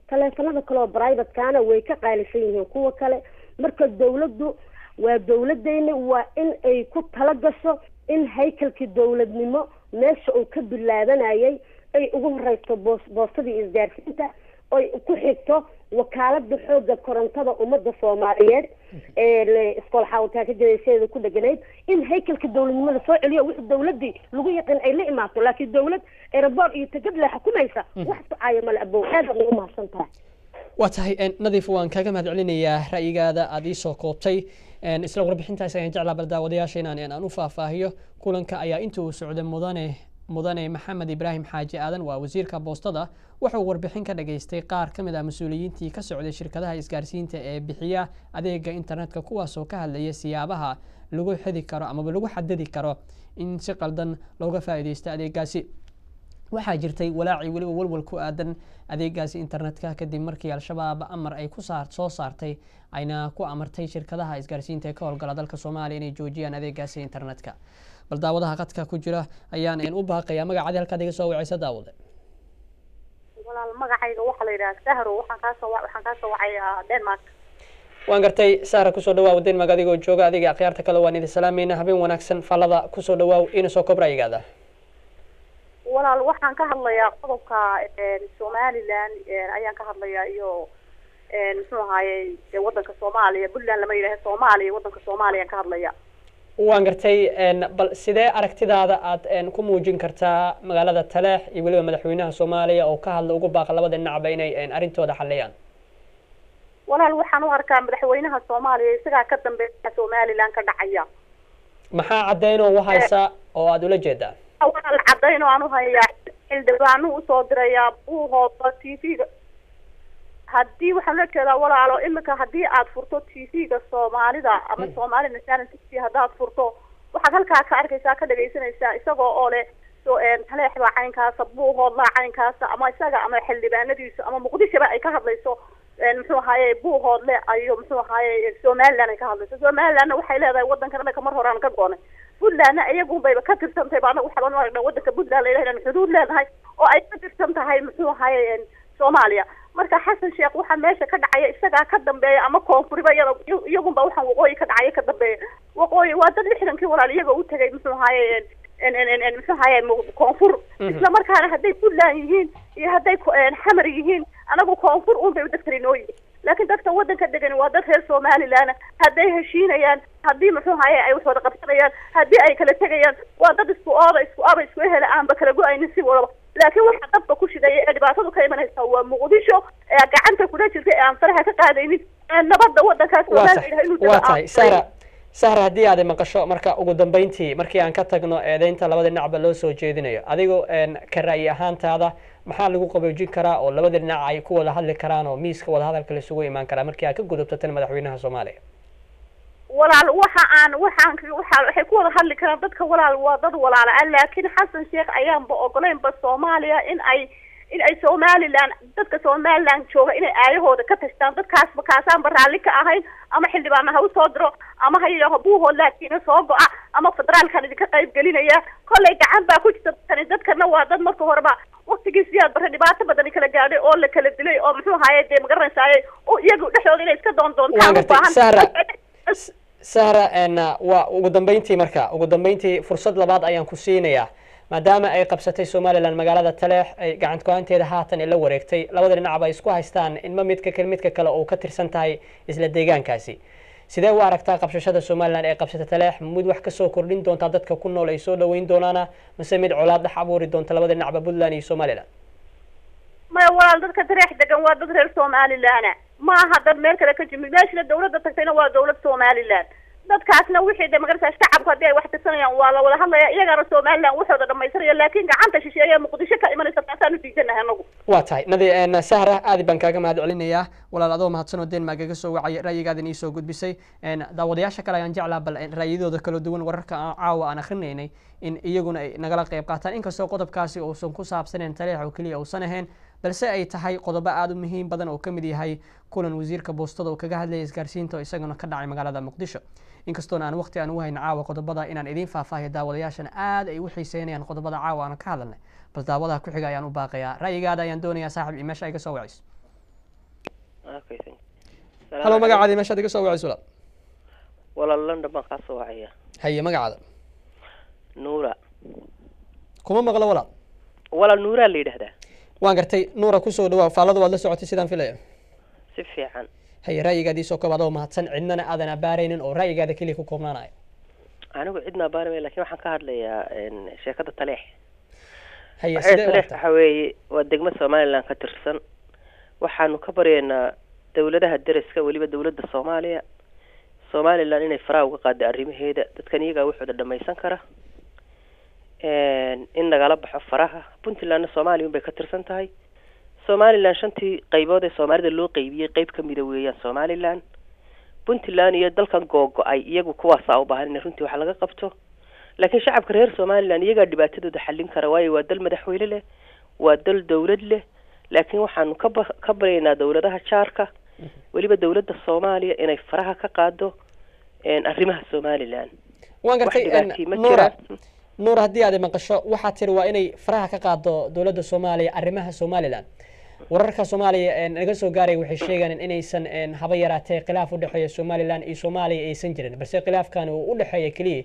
taleefanada kale oo private kana way ka qaalisan yihiin kuwa kale marka dowladdu waa dowladdeena waa in ay ku tala gasho in haykalkii dowladnimo meesha uu ka bilaabanayay ay ugu horeyso boostadii isgaarsiinta ay ku xigto wakaalada xoogga korontada ummadda Soomaaliyeed ee iskool xawta ka jireysay ku dhaganayd in haykalka dowladnimada soo celiyo wixii dowladii lagu yaqaan ay la imaato laakiin dowlad airport iyo tagad la xukumaysa wax socaya mal abo aad u mahadsantahay waa tahay nadiif waan kaga mahadcelinayaa ra'yigaada aad ii soo koobtay isla warbixintaas ayaan jeclaa baldaawadayaasha inaan u faahfaahiyo kulanka ayaa intuu socday mudane maxamed ibraahim xaaji aadan waa wasiirka boostada wuxuu warbixin ka dhageystay qaar ka mid ah mas'uuliyiintii ka socday shirkadaha isgaarsiinta ee bixiya adeega internetka kuwaas oo ka hadlaya siyaabaha lagu xidi karo ama lagu xadidi karo in si qaldan looga faa'iideysto adeegaasi waxaa jirtay walaaci waliba walwal ku aadan adeegaasi internetka kadib markii al-shabaab amar ay soo saartay ayna ku amartay shirkadaha isgaarsiinta ee ka howlgala dalka Soomaaliya inay joojiyaan adeegaasi internetka bal daawadaha qadka ku jira ayaan u baaqayaa magacaada halka adiga soo wacaysa daawada walaal magacayga waxa la yiraahdaa Sahro waxaan ka soo wacay Denmark waan gartay Sahro ku soo dhawaaw Denmark adigoo jooga adiga akhyaarta kale waan idin salaameynaa habeen wanaagsan falada ku soo dhawaaw in soo kobraygaada walaal waxaan ka hadlayaa qodobka Somaliland ayaan ka hadlayaa iyo muxuu ahaayay wadanka Soomaaliya Puntland lama yiraahdo Soomaaliya wadanka Soomaaliya ka hadlaya waan gartay bal sidee aragtidaada aad ku muujin kartaa magaalada Taleex iyo waliba madaxweynaha Soomaaliya oo ka hadla ugu baaq labada dhinacba inay arintooda xaliyaan walaal waxaan u arkaa madaxweynaha Soomaaliya isaga ka dambeeya Somaliland ka dhacaya maxaa cadeyn oo waxaysa oo aad ula jeedaa walaal cadeyn oo aan u hayaa xildhibaan u soo diraya uu hooba TV haddii waxaan la jeedaa walaalo imika haddii aad furto TV-ga Soomaalida ama Soomaali National TV haddaad furto waxaad halkaa ka arkaysaa ka dhageysanaysaa isagoo oo leh soo Taleex baa caynkaas buuhood la caynkaas ama isaga ama xildhibaanadiisa ama Muqdisho ay ka hadlayso muxuu ahaayay buuhood le ayo muxuu ahaayay Somaliland ay ka hadlayso Somaliland waxay leedahay wadankan mar hore aan ka goonay Puntland ayagu bayba ka tirsantahay baana waxa aan aragnaa wadanka Puntland leeyahay xuduud leedahay oo ay ka tirsantahay muxuu ahaayay Soomaaliya marka xasan sheekh waxa meesha ka dhacay isaga ka dambeeya ama koonfuriba iyagu ba waxaan waqooyi ka dhacay ka dambeeya waqooyi waa dad lixdankii walaal iyaga u tagay muxuu ahaayay muxuu ahaayay koonfur isla markaana hadday Puntland yihiin iyo hadday xamar yihiin anagu koonfur uun bay dadka inooyi laakiin dadka wadanka degan waa dad reer Somaliland hadday heshiinayaan haddii muxuu ahaayay ay wax wada qabsanayaan haddii ay kala tagayaan waa dad isku hela aanba kala go'aynin si wada laakiin waxa dadka ku shiday ee dhibaatadu ka imanaysa waa Muqdisho ee gacanta ku dhajirta ee aan faraha ka qaadaynin nabadda wadankaas Soomaaliya inuu tahay Sahra haddii aad maqasho marka ugu dambeyntii markii aan ka tagno eedeynta labada dhinacba loo soo jeedinayo adigoo ka ra'yi ahaantaada maxaa lagu qaboojin karaa oo labada dhinac ay ku wada hadli karaan oo miiska wada hadalka la isugu imaan karaa markii aad ka gudubto tan madaxweynaha Soomaaliya walaal waxay ku wada hadli karaan dadka walaal waa dad walaal ah laakiin xasan sheekh ayaanba ogoleynba Soomaaliya in ay Somaliland dadka Somaliland jooga inay aayahooda ka tashtaan dadkaas kaasaan baraalli ka ahayn ama xildhibaanaha u soo diro ama hayaha buuhood laakiin soo go'a ama federaalkan idinka qayb gelinaya kollay gacan baa ku jirta dadkana waa dad marka horeba waqtigii siyaad bare dhibaato badan kala gaadhay oo la kala dilay oo muxuu ahaayay dee magaranaysaa oo iyagu dhexdooda inay iska doontaan u baahan Sahra waa ugu dambeyntii fursad labaad ayaan ku siinayaa maadaama ay qabsatay Somaliland magaalada Taleex ay gacanta go'aanteeda haatan la wareegtay labada dhinacba isku haystaan in midka kale oo ka tirsan tahay isla deegaankaasi sidee u aragtaa qabshashada Somaliland ee qabsatay Taleex mid wax ka soo kordhin doonta dadka ku nool ay soo dhaweyn doonaana mise mid colaad dhex abuuri doonta labada dhinacba Puntland iyo Somaliland ma walaal dadka Taleex degan waa dad reer Somaliland ma aha dad meel kale ka jimid meeshana dawladda tagtayna waa dawlad Somaliland dadkaasna wixii de magarasa shacabku haddii ay wax tirsanayaan waa la wada hadlaya iyagana somaliland waxooda dhamaysanaya laakiin gacanta shisheeye muqdisho ka imanaysa taasaan u diidanahay anagu waa tahay nadi sahra aad baan kaaga mahad celinayaa walaal adoo mahadsanoo denmark kaga soo wacay ra'yigaadan ii soo gudbisay daawadayaasha kale ayaan jeclaa bal ra'yadooda kala duwan wararka caawa aan akrinaynay in iyaguna ay nagala qayb qaataan inkastoo qodobkaasi uusan ku saabsanayn taleex oo keliya uusan ahayn balse ay tahay qodobo aad u muhiim badan oo kamid yahay kulan wasiirka boostada oo kaga hadlayay isgaarsiinta oo isaguna ka dhacay magaalada muqdisho inkastoona aan waqti aan u hayn caawa qodobada inaan idiin faahfaahiyo daawadayaashana aad ay u xiiseynayaan qodobada caawa aan ka hadalnay bal daawadaha ku xiga ayaan u baaqayaa ra'yigaada ayaan doonayaa saaxiib iyo meesha iga soo wacayso halo magacaadi meeshaad iga soo wacayso walaal London baan ka soo wacaya haye magacaada nuura kuma maqlo walaal nuura la yiraahdaa waan gartay nuura ku soo dhawaad faalada waad la socotay sidaan filayo si fiican haye ra'yigaadii soo koobaad oo mahadsan cidnana aadan abaaraynin oo ra'yigaada kaliya ku koobnaanayo anigu cidna abaarmay laakiin waxaan ka hadlayaa sheekada taleex haye sidee waxa weeye waa degmo Soomaaliland ka tirsan waxaanu ka baryeynaa dawladaha dariska waliba dawladda Soomaaliya Soomaaliland inay faraha uga qaado arrimaheeda dadkan iyaga waxooda dhamaysan kara in nagala baxo faraha Puntland Soomaaliya bay ka tirsan tahay Soomaaliland shantii qaybood ee Soomaalida loo qaybiyay qayb ka mid ah weeyaan Soomaaliland Puntland iyo dalkan googo'ay iyagu kuwaas u baahan in runtii wax laga qabto laakiin shacabka reer Soomaaliland iyaga dhibaatadooda xallin kara waayo waa dal madaxweyne leh waa dal dawlad leh laakiin waxaanu ka bareynaa dawladaha jaarka waliba dawladda Soomaaliya inay faraha ka qaado arrimaha Soomaaliland waan gartay nuur haddii aad maqasho waxaa tiri waa inay faraha ka qaado dawladda Soomaaliya arrimaha Soomaaliland wararka Soomaaliya naga soo gaaray waxay sheegayaan inaysan haba yaraatay khilaaf u dhaxeeya Soomaaliland iyo Soomaaliya aysan jirin balse khilaafkan uu u dhaxeeya kaliya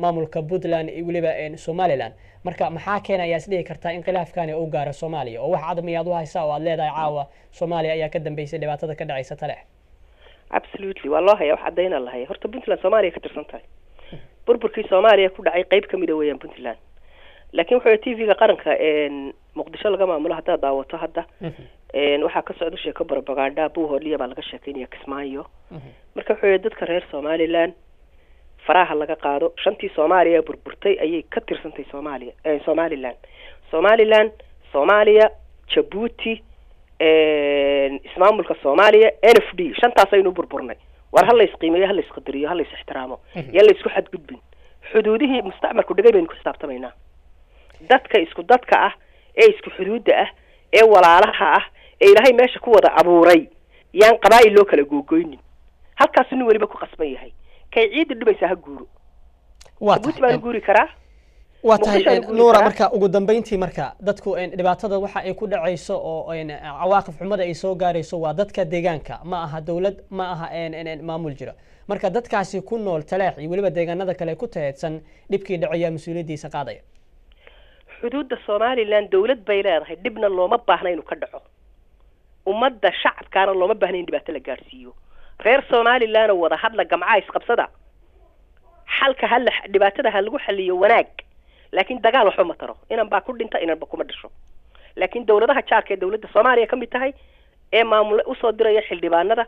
maamulka Puntland iyo waliba Soomaaliland marka maxaa keenaya isdhihi kartaa in khilaafkan uu gaaro Soomaaliya oo wax cadamiyaad u haysa oo aad leedahay caawa Soomaaliya ayaa ka dambeysay dhibaatada ka dhacaysa taleex absolutely waa loo hayaa wax cadayna la hayaa horta Puntland Soomaaliya ka tirsan tahay burburkii Soomaaliya ku dhacay qayb ka mid ah weeyaan Puntland laakiin wuxuu TV-ga qaranka muqdisho laga maamulo hadda daawato hadda waxa ka socdo sheeko propaganda buu holiya baa laga sheekeynaya Kismaayo marka wuxuu dadka reer Soomaaliland faraha laga qaado shantii Soomaaliya burburtay ayay ka tirsantay Somaliland Soomaaliya Djibouti ismaamulka Soomaaliya NFD shantaas aynu burburnay war hal la isqiimeeyo hal la isqadariyo hal la ixtiraamo yalla isku xadgudbin xuduudihii mustacmarku dhigay baynu ku xisaabtamaynaa dadka isku dadka ah ee isku xuduudda ah ee walaalaha ah ee ilaahay meesha ku wada abuuray yaan qabaa'il loo kala googoynin halkaas inuu waliba ku qasban yahay kay ciid dhibaysa ha guuro waa tahay guuri karaa waa tahay nuura marka ugu dambeyntii marka dadku dhibaatada waxa ay ku dhacayso oo cawaaqib xumada ay soo gaarayso waa dadka deegaanka ma aha dawlad ma aha maamul jira marka dadkaasi ku nool taleex iyo waliba deegaanada kale ku tayeedsan dhibkii dhacaya mas'uuliyadiisa qaadaya xuduudda Soomaaliland dawlad bay leedahay dibna looma baahna inuu ka dhaco ummadda shacabkaana looma baahna in dhibaato la gaarsiiyo reer Soomaaliland wada hadla gamca isqabsada xalka hal dhibaatada hal lagu xaliyo wanaag laakiin dagaal waxba ma taro inaan baa ku dhinta inaan ba kuma dhasho laakiin dawladaha jaarka ee dawladda Soomaaliya ka mid tahay ee maamul u soo diraya xildhibaanada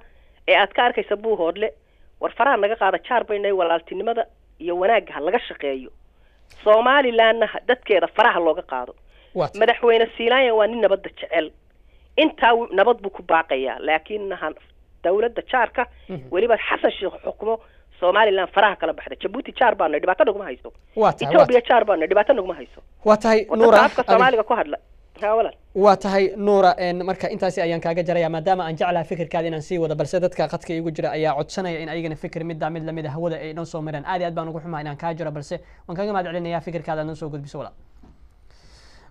ee aad ka arkaysa buu hoodle war faraha naga qaada jaar baynay walaaltinimada iyo wanaagga ha laga shaqeeyo Somaliland dadkeeda faraha looga qaado madaxweyne Siilaanya waa nin nabadda jecel inta nabad buu ku baaqaya laakiin dawladda jaarka waliba Xasan Sheekh xukumo Somaliland faraha kala baxda Djibouti jaar baan dhibaato nagu ma haysto Ethiopia jaar baan dhibaato nagu ma haysto waa tahay nuura afka Soomaaliga ku hadla waa tahay nuura marka intaasi ayaan kaaga jaraya maadaama aan jeclahay fikirkaada inaan sii wado balse dadka qadka igu jira ayaa codsanaya in ayagana fikir mid lamid ah hawada ay noo soo mareen aad iyo aad baan ugu xumaa inaan kaa jiro balse waan kaaga mahad celinayaa fikirkaada noo soo gudbiso walaal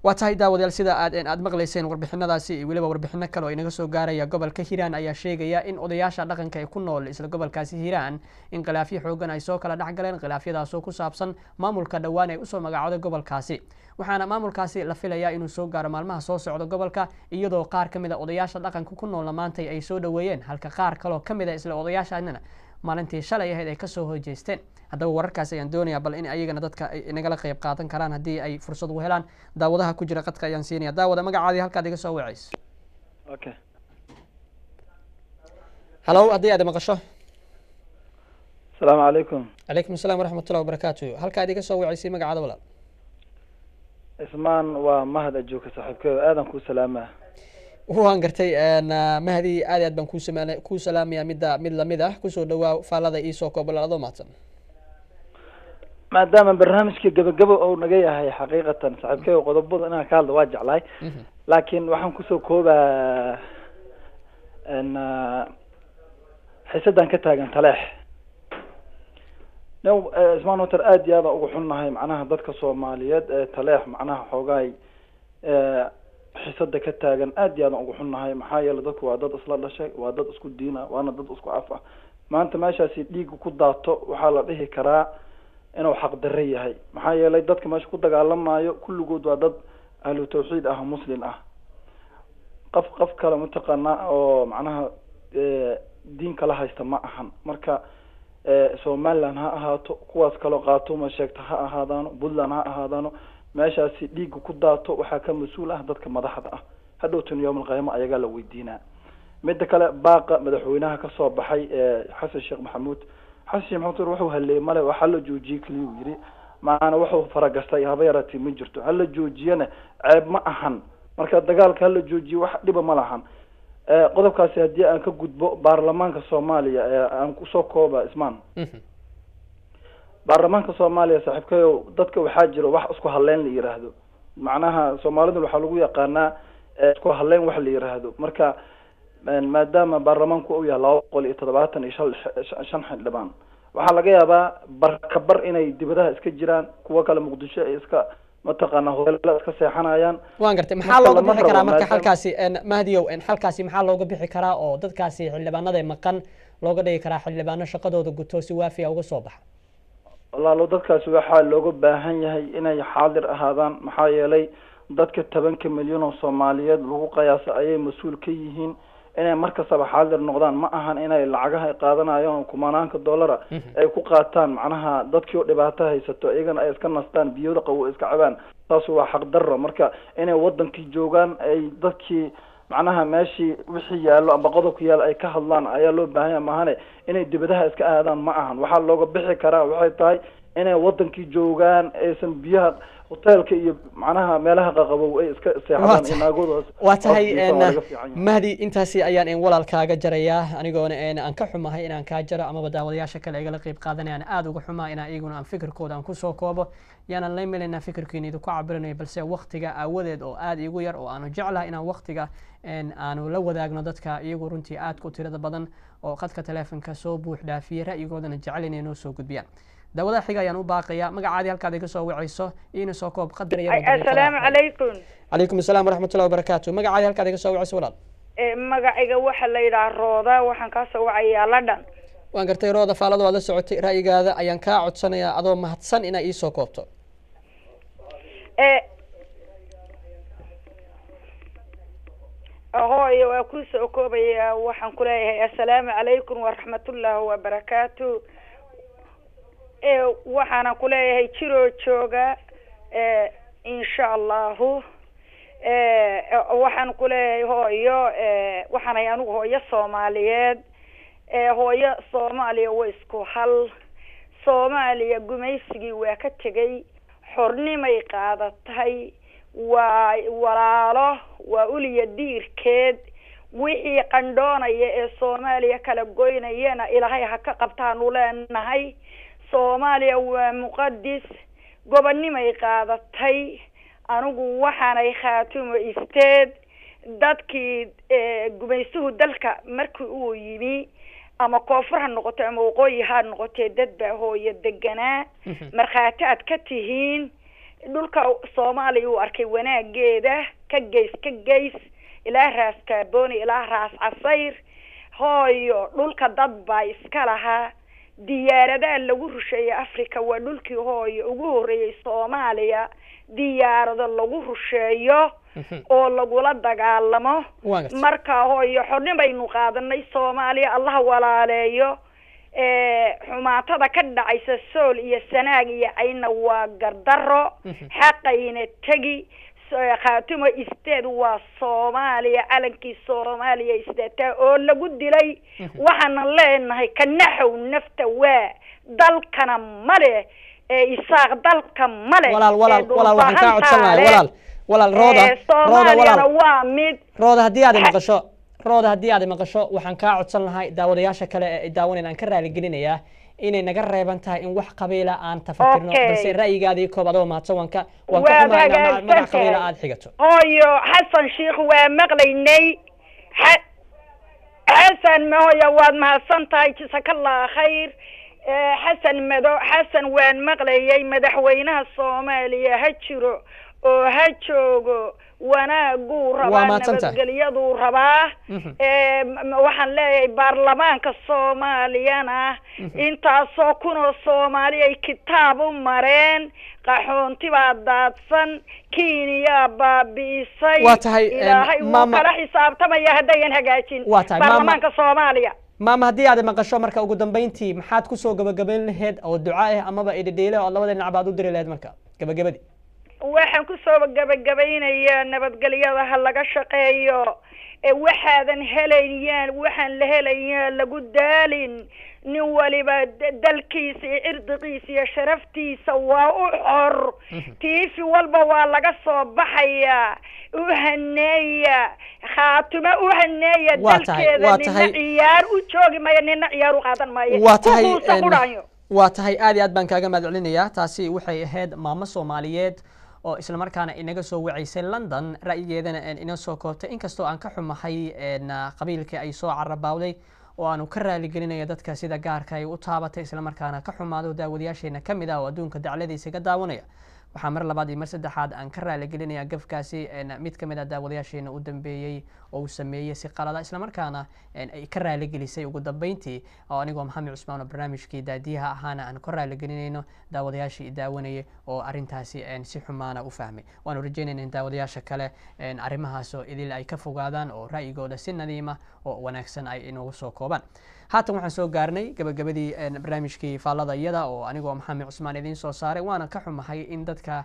waa tahay daawadayaal sida aad maqlayseen warbixinadaasi iyo waliba warbixino kale oo inaga soo gaaraya gobolka Hiiraan ayaa sheegaya in odayaasha dhaqanka ay ku nool isla gobolkaasi Hiiraan in khilaafyo xoogan ay soo kala dhaxgaleen khilaafyadaas oo ku saabsan maamulka dhawaan ay u soo magacaawday gobolkaasi waxaana maamulkaasi la filayaa inuu soo gaaro maalmaha soo socda gobolka iyadoo qaar kamid ah odayaasha dhaqanka ku nool maantay ay soo dhaweeyeen halka qaar kale oo kamid ah isla odayaashaana maalintii shalay ahayd ay ka soo hojeesteen haddaba wararkaas ayaan doonayaa bal in ayagana dadka ay nagala qayb qaadan karaan haddii ay fursad u helaan daawadaha ku jira qadka ayaan siinaya daawada magacaadii halkaad iga soo wacayso halow haddii aad maqasho السلام عليكم. عليكم السلام ورحمة الله وبركاته. هل كادي كسو وعيسي مقعد ولا؟ اسمان ومهد أجوك صاحبك آدم كو سلامة. وهو قرتي أن مهدي آدي بن كو سلامة مدة كسو دوا فالذا إيسو قبل الأضمات. ما دام برنامجك قبل أو نجيها هي حقيقة صاحبك وقضبض أنا كالد واجع لاي لكن وحن كسو كوبا أن حسدان كتاجن تلاح نو اسمان وتر آدي هذا وحنا هاي معناها ضدك الصوماليات تلاح معناها حوجاي حسد كتاجن آدي هذا وحنا هاي محايا لضدك وعدد أصلا لا شيء وعدد أسكو دينا وأنا ضد أسكو عفا ما أنت ماشي سيديك وكضاطو وحاله به كراء إنه حق درية هاي محايا لضدك ماشي كضاق علما يو كل جود وعدد أهل توحيد مسلم قف كلام تقنا أو معناها دين كلها يستمع أهم مركا Somaliland ha ahaato kuwaas kale qaatuma sheegta ha ahaadaan Puntland ha ahaadaan meeshaasi dhiig ku daato waxa ka mas'uul ah dadka madaxda ah hadhowtan yoom alqiyaama ayaga la weydiinaa mid kale baaqa madaxweynaha ka soo baxay Xasan Sheekh Maxamuud wuxuu halay male waxa la joojiyay kaliya yiri maana wuxuu faragastay haba yaraatay ma jirto hal la joojiyana ceeb ma ahan marka dagaalka la joojiyo wax dhiba ma lahan qodobkaasi hadii aan ka gudbo baarlamaanka Soomaaliya aan ku soo kooba ismaan baarlamaanka Soomaaliya saaxiibkayo dadka waxa jiro wax isku haleyn la yiraahdo macnaha Soomaalidu waxa lagu yaqaanaa isku haleyn wax la yiraahdo marka maadaama baarlamaanku uu yahay 275 xildhibaan waxa laga yaabaa barkabar inay dibadaha iska jiraan kuwa kale Muqdisho ay iska mataqana hoolada iska seexanayaan waan gartay maxaa looga bixi karaa marka halkaasi mahdiyow halkaasi maxaa looga bixi karaa oo dadkaasi xildhibaanada maqan looga dhigi karaa xildhibaano shaqadooda guto si waafiya uga soo baxa والله dadkaasi waxa looga baahan yahay inay xaadir ahaadaan maxaa yeelay dadka 10 milyan oo Soomaaliyeed lagu qiyaasay ayay mas'uul ka yihiin inay markasta xaadir noqdaan ma ahan inay lacagaha qaadanayaan kumanaanka dollar ay ku qaataan macnaha dadkii dhibaato haysato iyagana ay iska nastaan biyada qabow iska cabaan taas waa xaq darro marka inay wadankii joogaan ay dadkii macnaha meeshii wixii yaalo amba qodobka yaal ay ka hadlaan ayaa loo baahan yahay maahane inay dibadaha iska aadaan ma ahan waxa looga bixi karaa waxay tahay inay wadankii joogaan aysan biyaha hotelka iyo macnaha meelaha qabow ay iska seexdaan inaagooda waa tahay mahdi intaasi ayaan in walaalkaaga jarayaa anigoona aan ka xumahay inaan ka jaro ama daawadayaasha kale igala qayb qaadanayaan aad uga xumaa in iyaguna aan fikirkooda aan ku soo koobo yaana la meelina fikirkiina ku cabiranayo balse waqtiga aawadeed oo aad igu yar oo aanu jeclahay inaan waqtiga aanu la wadaagno dadka iyagu runtii aad ku tirada badan oo qadka telefoonka soo buux dhaafiyay ra'yigoodana jecelaynay inoo soo gudbiyaan دawada xiga ayaan u baaqaya magacaadi halkaad iga soo wacayso ina soo koob qadar yar assalaamu calaykum calaykum assalaam waraxmatullahi wabarakaatu magacaadi halkaad iga soo wacayso walaal magaciga waxa la yiraahdaa Rooda waxaan ka soo wacayaa London waan gartay Rooda faalada waad la socotay ra'yigaada ayaan ka codsanayaa adoo mahadsan ina ii soo koobto hooyo waa ku soo koobaya waxaan ku leeyahay assalaamu calaykum waraxmatullahi wabarakaatu waxaan ku leeyahay jiro jooga insha Allah waxaan ku leeyahay hooyo waxaan ay anigu hooyo Soomaaliyeed hooyo Soomaaliya way isku hal Soomaaliya gumaysigii waa ka tagay xornimay qaadatay waa walaalo waa uliya diirkeed wixii qandhoonaya ee Soomaaliya kala goynayana ilaahay ha ka qabtaan u leenahay Soomaaliya waa muqaddis gobonnimay qaadatay anigu waxaanay khaatumo isteed dadkii gumaysuhu dalka markii uu yimi ama koonfur ha noqoto ama waqooyi ha noqotee dad baa hooyo deganaa markhaati aad ka tihiin dhulka Soomaaliya uu arkay wanaageeda ka geys ilaa raas Kaaboni ilaa raas Casayr hooyo dhulka dad baa iska lahaa diyaaradaha lagu rusheeyay Afrika waa dhulkii hooyo ugu horeeyay Soomaaliya diyaarado lagu rusheeyo oo lagula dagaalamo marka hooyo xornimaynu qaadanay Soomaaliya Allah walaaleeyo xumaatada ka dhacaysa Sool iyo Sanaag iyo ayna waa gardaro xaqayna tagi khaatumo isteed waa soomaaliya calankii soomaaliya isteetaa oo lagu dilay waxaana leenahay ka naxow nafta waa dalkana male isaaq dalka male walaal waxaan kaa codsan lahay walaal rooda waa mid rooda haddii aad maqasho waxaan kaa codsan lahay daawadayaasha kale ee daawanayna aan ka raali gelinayaa inay naga reeban tahay in wax qabiila aan tafakirno balse ra'yigaadii koob adoo mahadsan waan ka xumaynaa magac qabiila aad xigato hooyo xasan sheekh waa maqlaynay xasan hooyo waad mahadsan tahay jazakallah khayr xasan waan maqlayay madaxweynaha soomaaliya ha jiro oo ha joogo wanaaguu rabaa nabadgelyaduu rabaa waxaan leeyahay baarlamaanka soomaaliyana intaasoo kunoo soomaali ay kitaab u mareen qaxoonti baa daadsan kiiniyaa baabi'isay ilaahay wuu kala xisaabtamaya haddayan hagaajin baarlamaanka soomaaliya maama haddii aad maqasho marka ugu dambeyntii maxaad kusoo gabagabayn lahayd oo duca ah amaba idhidhiile oo labada dhinac baad u diri lahayd marka gabagabadii waxaan kusoo gabagabaynayaa nabadgelyada ha laga shaqeeyo waxaadan helayaan waxaan la helayaa lagu daalin nin waliba dalkiisa iyo cirdiqiisa iyo sharaftiisa waa u xor tiifi walba waa laga soo baxayaa u haneeya khaatumo u haneeya dalkeeda nina ciyaar u joogi maya nina ciyaar u qaadan maayo waa tahay aad iyo aad baan kaaga mahad celinayaa taasi waxay ahayd maamo soomaaliyeed oo isla markaana inaga soo wacaysay London ra'yigeedana ina soo koobtay inkastoo aan ka xumahay qabiilka ay soo carabawday oo aanu ka raali gelinayo dadka sida gaarka ay u taabatay isla markaana ka xumaado daawadayaasheena kamid ah oo adduunka dacladiisa ka daawanaya waxaa mar labaad iyo mar saddexaad aan ka raali gelinayaa gafkaasi mid kamid ah daawadayaasheena u dambeeyay oo uu sameeyay si qalada isla markaana ay ka raali gelisay ugu dambeyntii oo anigoo Maxamed Cusmaan oo barnaamijkii daadiyaha ahaana aan ka raali gelinayno daawadayaashii daawanayay oo arintaasi si xumaana u fahmay waan rajaynaynaa in daawadayaasha kale arrimahaas oo idil ay ka fogaadaan oo ra'yigooda si nadiima oo wanaagsan ay inoogu soo koobaan haatan waxaan soo gaarnay gabagabadii barnaamijkii faallada iyada oo anigoo Maxamed Cusmaan idin soo saaray waana ka xumahay in dadka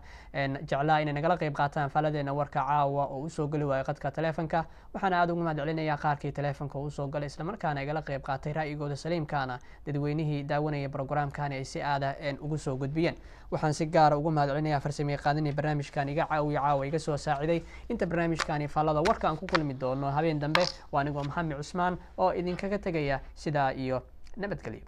jeclaa inay nagala qayb qaataan faaladeena warka caawa oo u soo gali waayay qadka taleefanka waxaan aad ugu mahad celinayaa qaarkii taleefanka oo u soo galay isla markaana igala qayb qaatay ra'yigooda saliimkaana dadweynihii daawanaya barnaamijkan ay si aad ugu soo gudbiyeen waxaan si gaar ah ugu mahad celinayaa farsamayaqaanadii barnaamijkan iga caawa iga soo saaciday inta barnaamijkani faallada warka aan ku kulmi doono habeen dambe waa anigoo Maxamed Cusmaan oo idinkaga tagaya sidaa iyo nabadgelyo